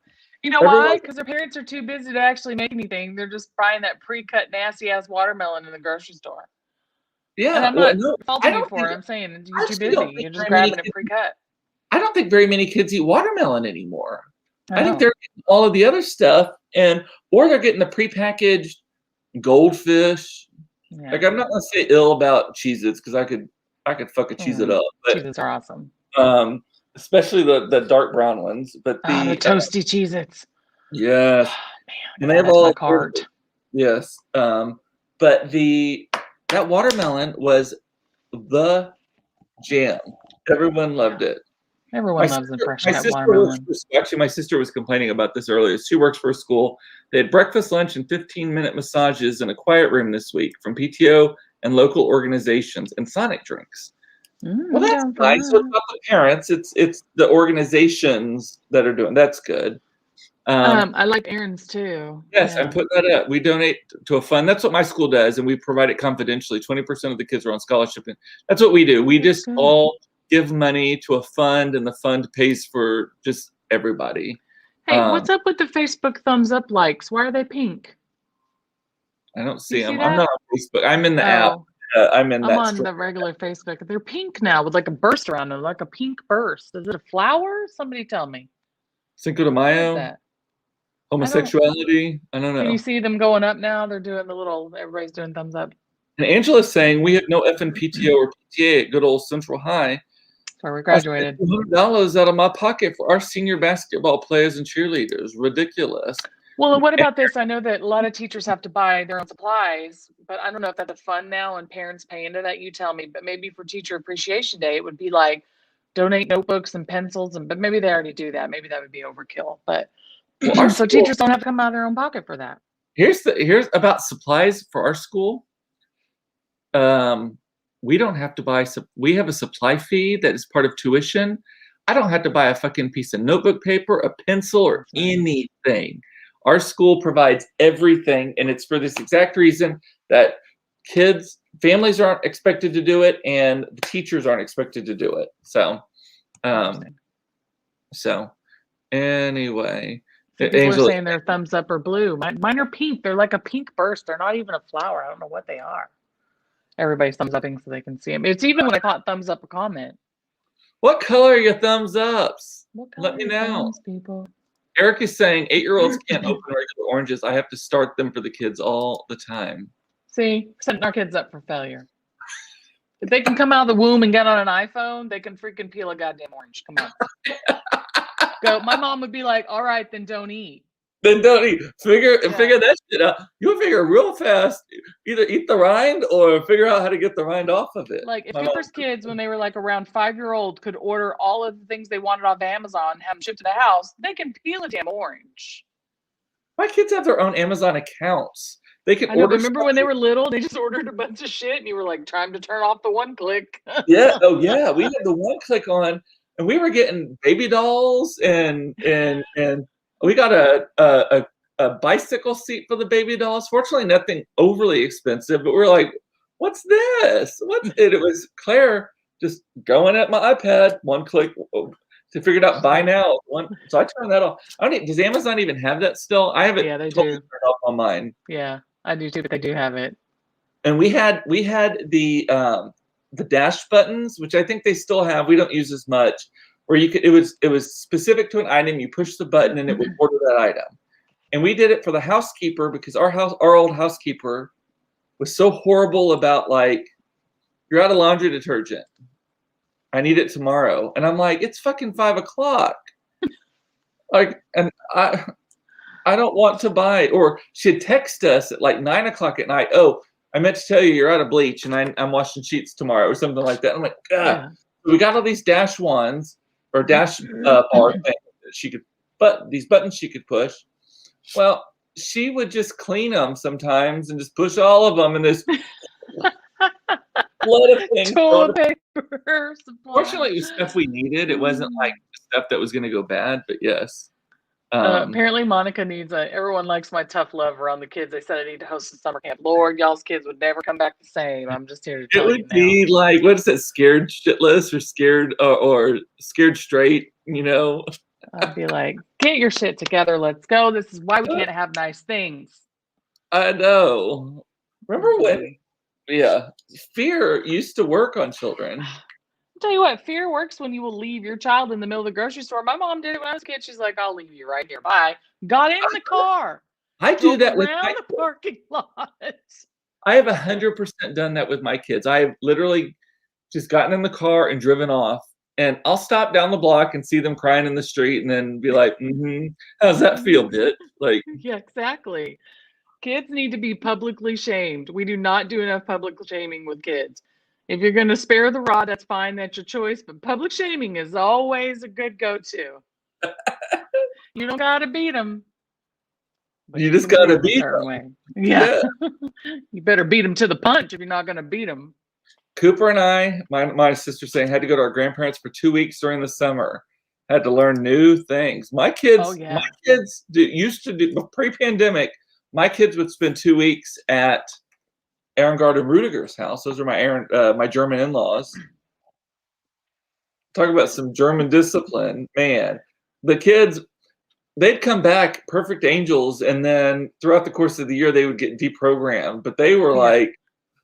You know why? Because their parents are too busy to actually make anything. They're just buying that pre-cut nasty ass watermelon in the grocery store.
Yeah,
and I'm not faulting you for it. I'm saying you're too busy. You're just grabbing it pre-cut.
I don't think very many kids eat watermelon anymore. I think they're getting all of the other stuff, or they're getting the prepackaged goldfish. Yeah. Like, I'm not gonna say ill about Cheez-Its because I could fucking Cheez-It up. But,
Cheez-Its are awesome.
Especially the dark brown ones. But the
toasty Cheez-Its.
Yes.
Oh, man,
and they have all
my cart.
Yes. But that watermelon was the jam. Everyone loved it.
Everyone loves the fresh cut watermelon.
Actually, my sister was complaining about this earlier. She works for a school. They had breakfast, lunch, and 15-minute massages in a quiet room this week from PTO and local organizations and Sonic drinks. Well, that's nice. So it's not the parents; it's the organizations that are doing. That's good.
I like errands too.
Yes, I'm putting that up. We donate to a fund. That's what my school does, and we provide it confidentially. 20% of the kids are on scholarship, and that's what we do. We just all give money to a fund, and the fund pays for just everybody.
Hey, what's up with the Facebook thumbs up likes? Why are they pink?
I don't see them. I'm not on Facebook. I'm in the app. I'm
on the regular Facebook. They're pink now with like a burst around them, like a pink burst. Is it a flower? Somebody tell me.
Cinco de Mayo? Homosexuality? I don't know.
Can you see them going up now? They're doing everybody's doing thumbs up.
And Angela's saying we have no effing PTO or PTA at good old Central High.
So we graduated.
$200 out of my pocket for our senior basketball players and cheerleaders. Ridiculous.
Well, what about this? I know that a lot of teachers have to buy their own supplies, but I don't know if that's a fund now and parents pay into that. You tell me. But maybe for Teacher Appreciation Day, it would be like donate notebooks and pencils, but maybe they already do that. Maybe that would be overkill. But so teachers don't have to come out of their own pocket for that.
Here's about supplies for our school. We don't have to buy. We have a supply fee that is part of tuition. I don't have to buy a fucking piece of notebook paper, a pencil, or anything. Our school provides everything, and it's for this exact reason that families aren't expected to do it, and the teachers aren't expected to do it. So anyway,
people are saying their thumbs up are blue. Mine are pink. They're like a pink burst. They're not even a flower. I don't know what they are. Everybody's thumbs upping so they can see them. It's even when I caught thumbs up a comment.
What color are your thumbs ups?
Let me know, people.
Eric is saying 8-year-olds can't open regular oranges. I have to start them for the kids all the time.
See, setting our kids up for failure. If they can come out of the womb and get on an iPhone, they can freaking peel a goddamn orange. Come on. Go. My mom would be like, all right, then don't eat.
Then don't eat. Figure that shit out. You'll figure real fast. Either eat the rind or figure out how to get the rind off of it.
Like if Cooper's kids, when they were like around 5-year-old, could order all of the things they wanted off Amazon, have them shipped to the house, they can peel a damn orange.
My kids have their own Amazon accounts. They can order.
Remember when they were little, they just ordered a bunch of shit, and you were like trying to turn off the one click.
Yeah. Oh yeah. We had the one click on, and we were getting baby dolls and we got a bicycle seat for the baby dolls. Fortunately, nothing overly expensive, but we're like, what's this? It was Claire just going at my iPad, one click to figure it out, buy now. So I turned that off. Does Amazon even have that still? I have it.
Yeah, they
totally
do.
turned off on mine.
Yeah, I do too, but they do have it.
And we had the dash buttons, which I think they still have. We don't use as much. Where it was specific to an item. You push the button and it would order that item. And we did it for the housekeeper because our old housekeeper was so horrible about like, you're out of laundry detergent. I need it tomorrow. And I'm like, it's fucking 5:00. Like, and I don't want to buy it. Or she'd text us at like 9:00 at night. Oh, I meant to tell you you're out of bleach and I'm washing sheets tomorrow or something like that. I'm like, God. Yeah. We got all these dash ones or dash bar things that these buttons she could push. Well, she would just clean them sometimes and just push all of them in this flood of things.
Toilet paper.
Fortunately, it was stuff we needed. It wasn't like stuff that was going to go bad, but yes.
Apparently, Monica needs everyone likes my tough love around the kids. They said I need to host a summer camp. Lord, y'all's kids would never come back the same. I'm just here to tell you now. It would
be like, what is it, scared shitless or scared or scared straight, you know?
I'd be like, get your shit together. Let's go. This is why we can't have nice things.
I know. Remember when, fear used to work on children.
I'll tell you what, fear works when you will leave your child in the middle of the grocery store. My mom did it when I was a kid. She's like, I'll leave you right here. Bye. Got in the car.
I do that with
my the parking lot.
I have 100% done that with my kids. I have literally just gotten in the car and driven off. And I'll stop down the block and see them crying in the street and then be like, how's that feel, bitch? Like,
yeah, exactly. Kids need to be publicly shamed. We do not do enough public shaming with kids. If you're going to spare the rod, that's fine. That's your choice. But public shaming is always a good go-to. You don't got to beat them.
You just got to beat them.
Yeah. You better beat them to the punch if you're not going to beat them.
Cooper and I, my sister saying, had to go to our grandparents for 2 weeks during the summer. Had to learn new things. My kids used to do, pre-pandemic, my kids would spend 2 weeks at Arengard and Rudiger's house. Those are my German in-laws. Talk about some German discipline. Man, the kids, they'd come back perfect angels, and then throughout the course of the year, they would get deprogrammed. But they were like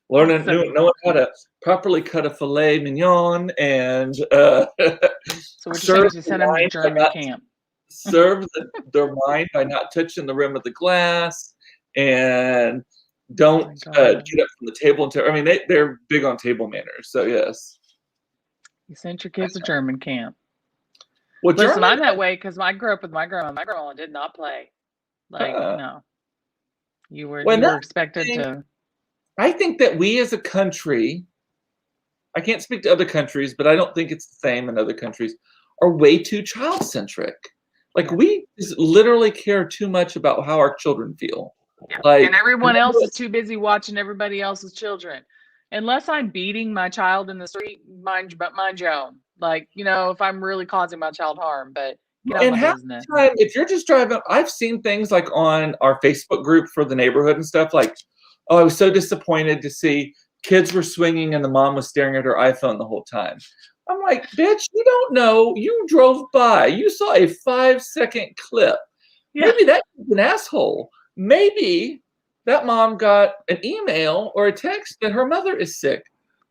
knowing how to properly cut a filet mignon and
so what you're saying is you send them to German camp.
Serve their mind by not touching the rim of the glass and don't
God.
get up from the table until, I mean, they're big on table manners. So yes.
You sent your kids to German camp.
Well,
Listen,
German,
I'm that way because I grew up with my grandma. My grandma did not play. Like, no. You were expected to.
I think that we as a country, I can't speak to other countries, but I don't think it's the same in other countries, are way too child-centric. Like, we just literally care too much about how our children feel.
Yeah.
Like,
and everyone else is too busy watching everybody else's children. Unless I'm beating my child in the street, mind your own. Like, if I'm really causing my child harm, but get out of my business.
Time, if you're just driving, I've seen things like on our Facebook group for the neighborhood and stuff, like, oh, I was so disappointed to see kids were swinging and the mom was staring at her iPhone the whole time. I'm like, bitch, you don't know. You drove by. You saw a 5-second clip.
Yeah.
Maybe that kid's an asshole. Maybe that mom got an email or a text that her mother is sick.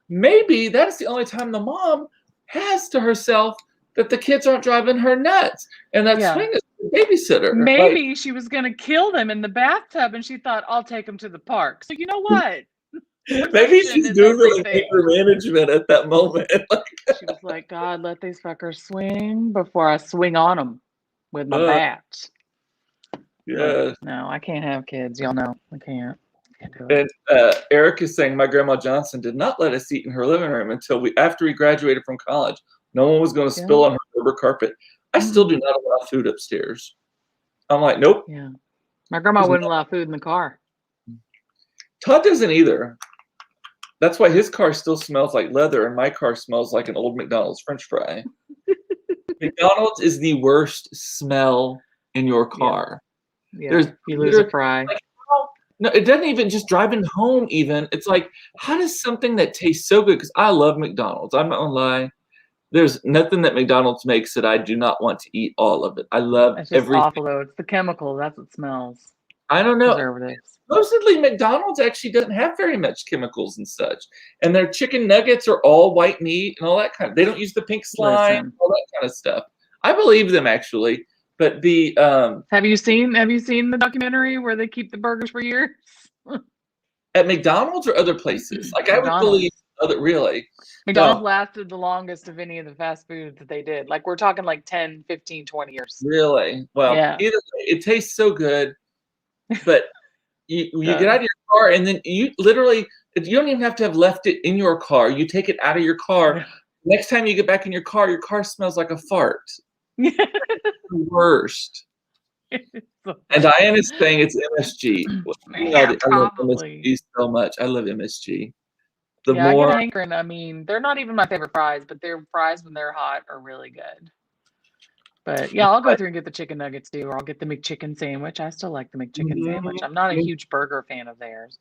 Maybe that's the only time the mom has to herself that the kids aren't driving her nuts. And that swing is a babysitter.
Maybe she was going to kill them in the bathtub and she thought, I'll take them to the park. So you know what?
Maybe she's Googling anger management at that moment.
She was like, God, let these fuckers swing before I swing on them with my bat.
Yeah.
No, I can't have kids. Y'all know I can't.
And Eric is saying my grandma Johnson did not let us eat in her living room until after we graduated from college. No one was going to spill on her rubber carpet. I still do not allow food upstairs. I'm like, nope.
Yeah. My grandma wouldn't allow food in the car.
Todd doesn't either. That's why his car still smells like leather and my car smells like an old McDonald's French fry. McDonald's is the worst smell in your car.
Yeah. You lose a fry.
Like, no, it doesn't even just driving home even. It's like, how does something that tastes so good, because I love McDonald's. I'm not gonna lie. There's nothing that McDonald's makes that I do not want to eat all of it. I love
it's just everything. Awful though. It's the chemical. That's what smells.
I don't know.
Preservatives.
Supposedly McDonald's actually doesn't have very much chemicals and such. And their chicken nuggets are all white meat and all that kind of, they don't use the pink slime, all that kind of stuff. I believe them actually. But the
have you seen the documentary where they keep the burgers for years?
At McDonald's or other places? Like I would believe really.
McDonald's lasted the longest of any of the fast food that they did. Like we're talking like 10, 15, 20 years.
Really? Well, either way, it tastes so good. But you get out of your car and then you literally, you don't even have to have left it in your car. You take it out of your car. Yeah. Next time you get back in your car smells like a fart. The worst. And Diane is saying it's MSG. I love MSG so much. I love MSG.
I get hankering. I mean, they're not even my favorite fries, but their fries when they're hot are really good. But yeah, I'll go through and get the chicken nuggets too, or I'll get the McChicken sandwich. I still like the McChicken sandwich. I'm not a huge burger fan of theirs,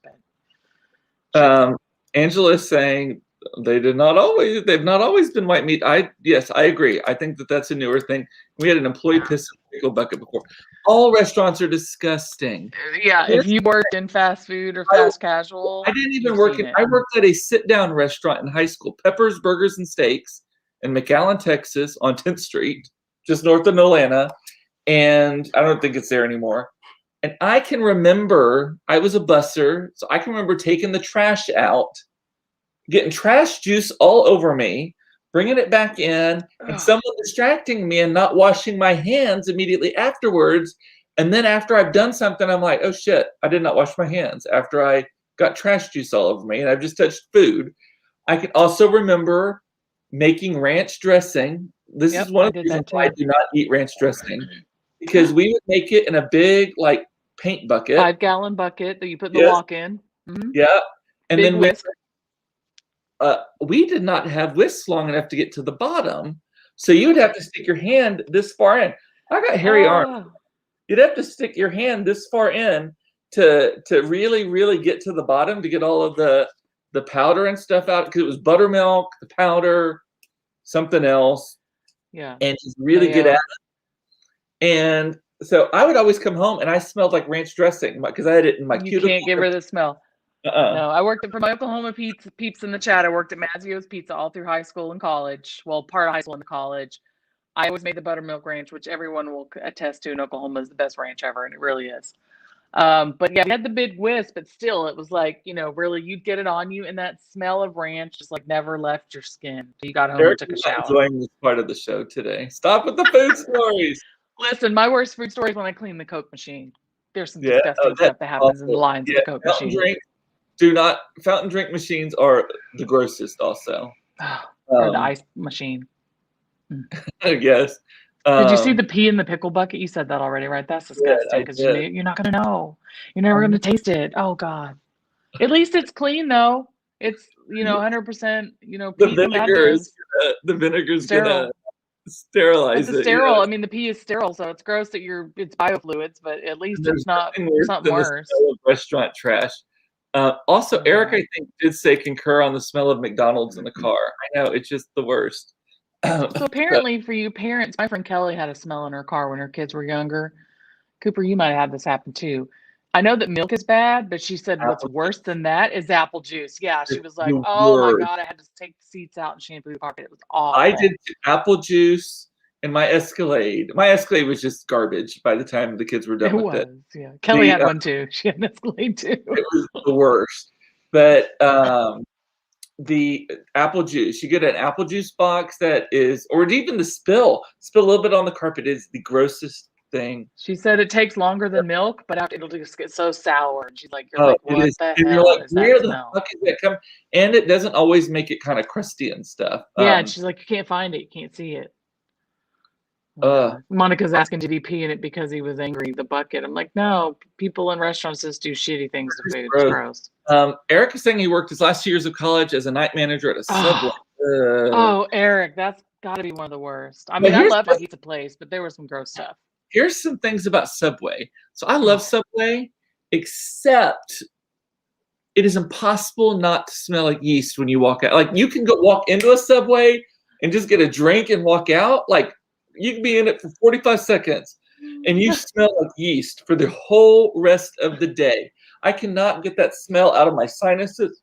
but Angela is saying they've not always been white meat. Yes, I agree. I think that's a newer thing. We had an employee piss in a pickle bucket before. All restaurants are disgusting.
Yeah, if you worked in fast food or fast casual.
I didn't even work I worked at a sit-down restaurant in high school, Pepper's Burgers and Steaks in McAllen, Texas on 10th Street, just north of Nolana. And I don't think it's there anymore. And I can remember, I was a busser, so I can remember taking the trash out, getting trash juice all over me, bringing it back in, and someone distracting me and not washing my hands immediately afterwards. And then after I've done something, I'm like, oh shit, I did not wash my hands after I got trash juice all over me and I've just touched food. I can also remember making ranch dressing. This is one of the reasons why I do not eat ranch dressing, because we would make it in a big like paint bucket.
5-gallon bucket that you put the wok in.
Mm-hmm. Yeah. And big then we did not have whisks long enough to get to the bottom. So you would have to stick your hand this far in. I got hairy arms. You'd have to stick your hand this far in to really, really get to the bottom to get all of the powder and stuff out, because it was buttermilk, the powder, something else.
Yeah.
And just really get at it. And so I would always come home and I smelled like ranch dressing because I had it in my cuticle.
You can't give her the smell. No, I worked for my Oklahoma peeps in the chat. I worked at Mazzio's Pizza all through high school and college. Well, part of high school and college. I always made the buttermilk ranch, which everyone will attest to in Oklahoma is the best ranch ever, and it really is. But yeah, we had the big whisk, but still, it was like, really, you'd get it on you, and that smell of ranch just like never left your skin. You got home and
Eric's
took a
not
shower.
enjoying this part of the show today. Stop with the food stories.
Listen, my worst food story is when I clean the Coke machine. There's some disgusting stuff that happens in the lines of the Coke machine.
Fountain drink machines are the grossest also.
Or the ice machine.
I guess.
Did you see the pea in the pickle bucket? You said that already, right? That's disgusting because you're not going to know. You're never going to taste it. Oh, God. At least it's clean, though. It's, 100%, pea from bad things.
The vinegar's going to sterilize it.
It's sterile. I mean, the pea is sterile, so it's gross that it's biofluids, but at least it's not something worse.
The smell of restaurant trash. Also, Eric, I think, did say concur on the smell of McDonald's in the car. I know, it's just the worst.
So apparently for you parents, my friend Kelly had a smell in her car when her kids were younger. Cooper, you might have had this happen too. I know that milk is bad, but she said what's worse than that is apple juice. Yeah, she was like, oh my God, I had to take the seats out and shampoo the carpet. It was awful.
I did apple juice in my Escalade. My Escalade was just garbage by the time the kids were done with it.
Yeah. Kelly had one too. She had an Escalade too.
It was the worst. But the apple juice, you get an apple juice box that is, or even the spill a little bit on the carpet is the grossest thing.
She said it takes longer than milk, but it'll just get so sour. And she's like, you're like, what the hell is that smell?
Fuck is that come? And it doesn't always make it kind of crusty and stuff.
Yeah, and she's like, you can't find it, you can't see it. Monica's asking, did he pee in it because he was angry? The bucket. I'm like, no, people in restaurants just do shitty things to food. It's gross.
Eric is saying he worked his last 2 years of college as a night manager at a Subway.
Eric, that's got to be one of the worst. I mean, I love my pizza place, but there was some gross stuff.
Here's some things about Subway. So I love Subway, except it is impossible not to smell like yeast when you walk out. Like you can walk into a Subway and just get a drink and walk out. Like you can be in it for 45 seconds and you smell like yeast for the whole rest of the day. I cannot get that smell out of my sinuses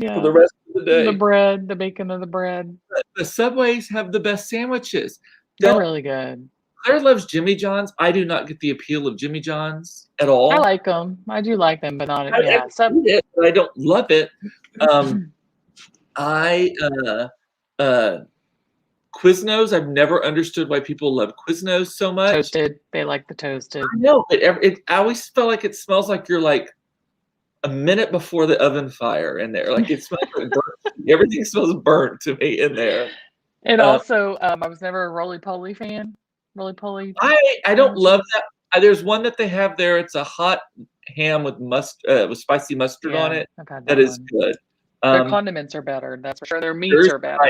for the rest of the day.
The bread, the bacon of the bread.
The Subways have the best sandwiches.
They're really good.
Claire loves Jimmy John's. I do not get the appeal of Jimmy John's at all.
I like them. I do like them, but not
I don't love it. Quiznos, I've never understood why people love Quiznos so much.
Toasted. They like the toasted.
I know, but I always feel like it smells like you're like a minute before the oven fire in there. Like it smells like burnt. Everything smells burnt to me in there.
And also, I was never a roly-poly fan. Roly-poly.
I don't love that. There's one that they have there. It's a hot ham with spicy mustard on it. That is good.
Their condiments are better. That's for sure. Their meats are better.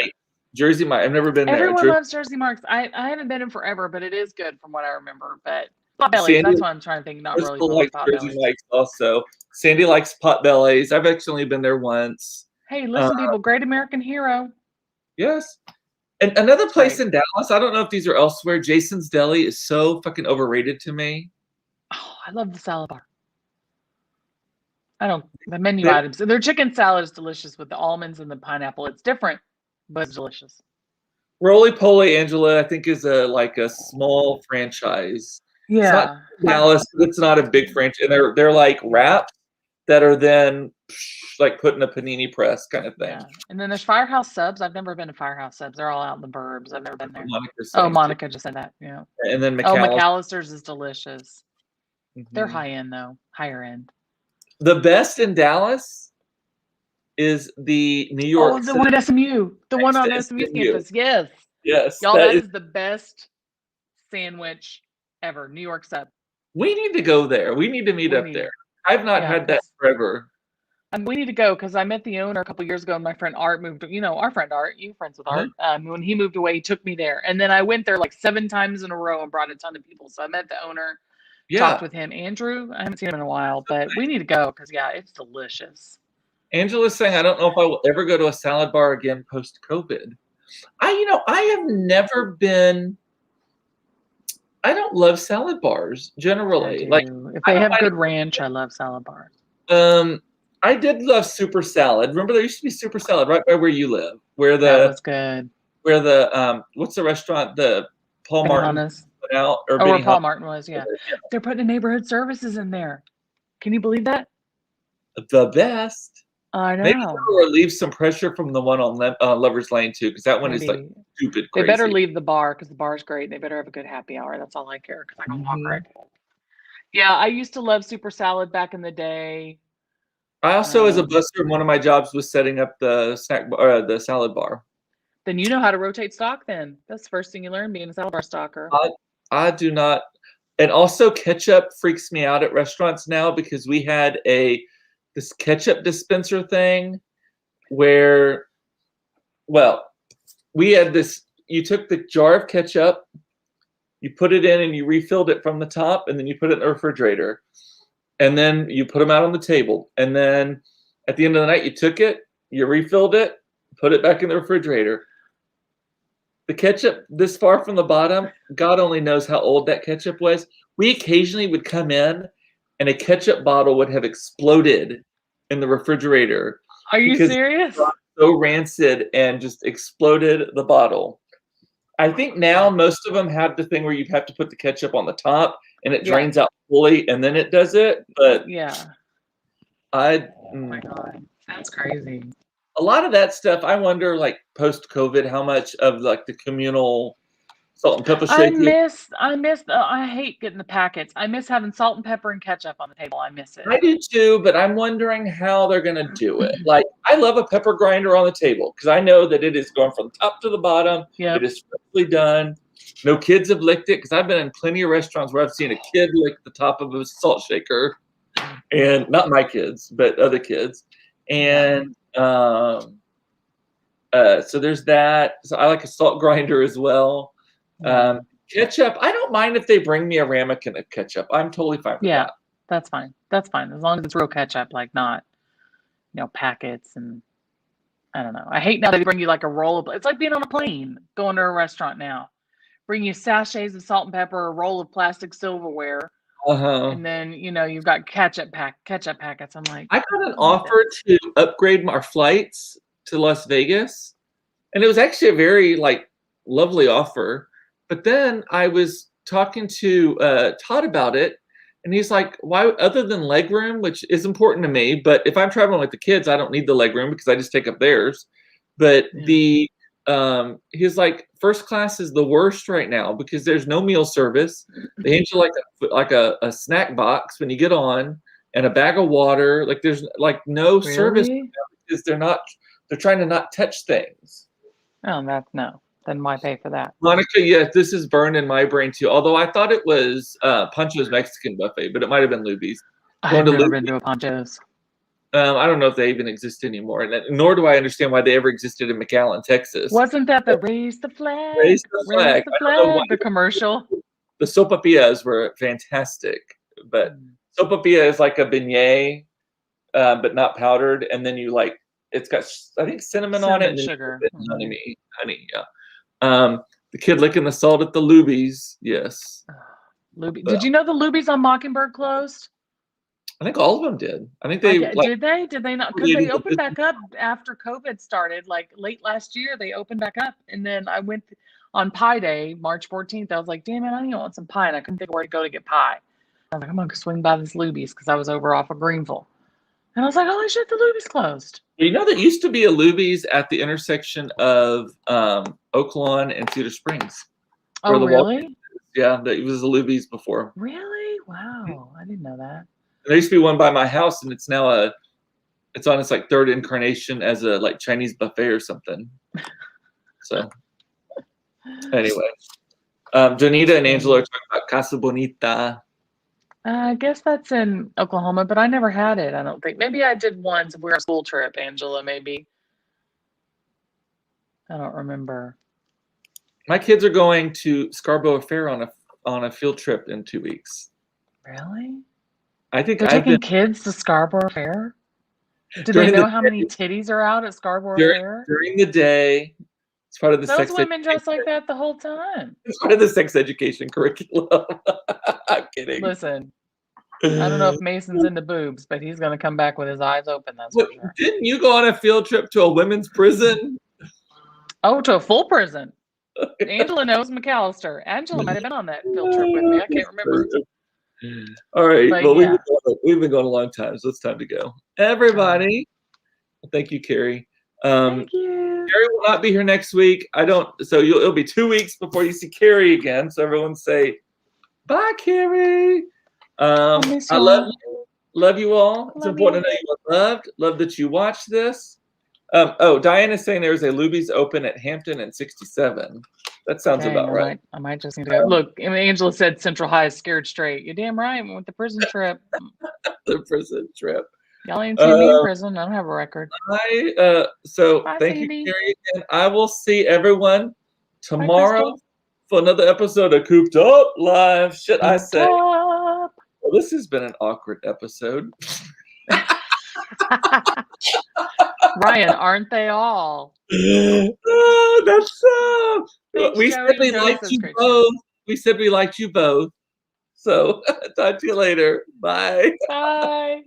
Jersey Mike's. I've never been there.
Everyone loves Jersey Mike's. I haven't been in forever, but it is good from what I remember. But Potbellies, that's what I'm trying to think. Not really like
Jersey Mike's also. Sandy likes Potbellies. I've actually been there once.
Hey, listen, people, Great American Hero.
Yes. And another place in Dallas, I don't know if these are elsewhere, Jason's Deli is so fucking overrated to me.
Oh, I love the salad bar. The menu items. Their chicken salad is delicious with the almonds and the pineapple. It's different, but it's delicious.
Roly Poly Angela, I think, is a small franchise.
Yeah.
It's not Dallas, it's not a big franchise. And they're like wraps that are then like put in a panini press kind of thing. Yeah.
And then there's Firehouse Subs. I've never been to Firehouse Subs. They're all out in the burbs. I've never been there. Monica just said that. Yeah.
And then
McAllister's is delicious. Mm-hmm. They're high end though, higher end.
The best in Dallas is the New York.
Oh, the one at SMU. The one on SMU's campus. Yes.
Yes.
Y'all, that is the best sandwich ever. New York Sub.
We need to go there. We need to meet up there. I've not had that forever.
And we need to go because I met the owner a couple years ago and my friend Art moved, our friend Art, you friends with Art. When he moved away, he took me there. And then I went there like 7 times in a row and brought a ton of people. So I met the owner, talked with him. Andrew, I haven't seen him in a while, but we need to go because, it's delicious.
Angela's saying, I don't know if I will ever go to a salad bar again post-COVID. I have never been... I don't love salad bars generally. Like
if they have good ranch, I love salad bars.
I did love Super Salad. Remember there used to be Super Salad right by where you live,
that was good.
Where the what's the restaurant? The Paul Martin
put out, or where Paul Martin was. Yeah, they're putting neighborhood services in there. Can you believe that?
The best.
I
Maybe
know.
they'll relieve some pressure from the one on Lover's Lane too, because that one is like
Maybe.
stupid
They
crazy.
better leave the bar because the bar's great. They better have a good happy hour. That's all I care because I can walk right. Yeah, I used to love Super Salad back in the day.
I also, as a busser, one of my jobs was setting up the the salad bar.
Then you know how to rotate stock. Then that's the first thing you learn being a salad bar stalker.
I do not, and also ketchup freaks me out at restaurants now because we had this ketchup dispenser thing where, well, we had this. You took the jar of ketchup, you put it in, and you refilled it from the top, and then you put it in the refrigerator. And then you put them out on the table. And then at the end of the night, you took it, you refilled it, put it back in the refrigerator. The ketchup this far from the bottom, God only knows how old that ketchup was. We occasionally would come in and a ketchup bottle would have exploded in the refrigerator.
Are you serious?
It was so rancid and just exploded the bottle. I think now most of them have the thing where you have to put the ketchup on the top and it drains out fully and then it does it. But
oh my God, that's crazy.
A lot of that stuff, I wonder, like post-COVID, how much of like the communal salt and pepper shake.
I hate getting the packets. I miss having salt and pepper and ketchup on the table. I miss it.
I do too, but I'm wondering how they're going to do it. Like, I love a pepper grinder on the table because I know that it is going from top to the bottom. It is freshly done. No kids have licked it because I've been in plenty of restaurants where I've seen a kid lick the top of a salt shaker, and not my kids, but other kids. And so there's that. So I like a salt grinder as well. Ketchup, I don't mind if they bring me a ramekin of ketchup. I'm totally fine with that.
That's fine. That's fine. As long as it's real ketchup, like not, packets and I don't know. I hate now they bring you like a roll of, it's like being on a plane, going to a restaurant now. Bring you sachets of salt and pepper, a roll of plastic silverware. And then, you've got ketchup packets. I'm like,
I got an offer to upgrade our flights to Las Vegas. And it was actually a very lovely offer. But then I was talking to Todd about it, and he's like, why, other than legroom, which is important to me, but if I'm traveling with the kids, I don't need the legroom because I just take up theirs. But he's like, first class is the worst right now because there's no meal service. They hand you like a snack box when you get on and a bag of water. Like there's no service because they're trying to not touch things.
Oh, no. Then why pay for that?
Monica, yes, this is burned in my brain too. Although I thought it was Pancho's Mexican buffet, but it might have been Luby's.
I've never been to a Pancho's.
I don't know if they even exist anymore, and nor do I understand why they ever existed in McAllen, Texas.
Wasn't that the Raise the Flag?
Raise the Flag.
The commercial.
The sopapillas were fantastic, but sopapilla is like a beignet, but not powdered, and then you it's got I think cinnamon on it, and
sugar,
honey, yeah. The kid licking the salt at the Luby's, yes.
Luby. Did you know the Luby's on Mockingbird closed?
I think all of them did. I think they
did they? Did they not? Because they opened back up after COVID started, late last year. They opened back up, and then I went on Pie Day, March 14th. I was like, "Damn it, I want some pie," and I couldn't think of where to go to get pie. I was like, "I'm gonna swing by this Luby's" because I was over off of Greenville, and I was like, "Holy shit, the Luby's closed!"
There used to be a Luby's at the intersection of Oak Lawn and Cedar Springs.
Oh, really?
Yeah, it was a Luby's before.
Really? Wow, I didn't know that.
There used to be one by my house, and it's now it's on its third incarnation as a Chinese buffet or something. So anyway, Janita and Angela are talking about Casa Bonita.
I guess that's in Oklahoma, but I never had it. I don't think. Maybe I did once. We were on a school trip, Angela. Maybe. I don't remember.
My kids are going to Scarborough Fair on a field trip in 2 weeks.
Really?
I think
they're taking kids to Scarborough Fair. Do they know how many titties are out at Scarborough Fair?
During the day, it's part of the
sex. Those women dress like that the whole time.
It's part of the sex education curriculum. I'm kidding.
Listen, I don't know if Mason's into boobs, but he's going to come back with his eyes open. That's for sure.
Didn't you go on a field trip to a women's prison?
Oh, to a full prison. Angela knows McAllister. Angela might have been on that field trip with me. I can't remember.
All right.
But
Well,
yeah.
we've been going a long time, so it's time to go. Everybody, thank you, Kerrie.
Thank you.
Kerrie will not be here next week. So it'll be 2 weeks before you see Kerrie again. So everyone say bye, Kerrie.
miss
I
y'all.
love you all. It's
Love
important
you.
to know you are loved. Love that you watched this. Diane is saying there's a Luby's open at Hampton and 67. That sounds
Dang,
about right.
I might just need to go. Look, Angela said Central High is scared straight. You're damn right. With the prison trip.
The prison trip.
Y'all ain't seen me in prison. I don't have a record.
So
Bye,
thank you,
Phoebe.
Kerrie, and I will see everyone tomorrow
Crystal.
for another episode of Cooped Up Live. Should I
Cooped
say?
up.
Well, this has been an awkward episode.
Ryan, aren't they all?
Oh, that's so.
Thanks,
We
Joey.
said we
Joey
liked
says
you
great
both. We said we liked you both. So talk to you later. Bye.
Bye.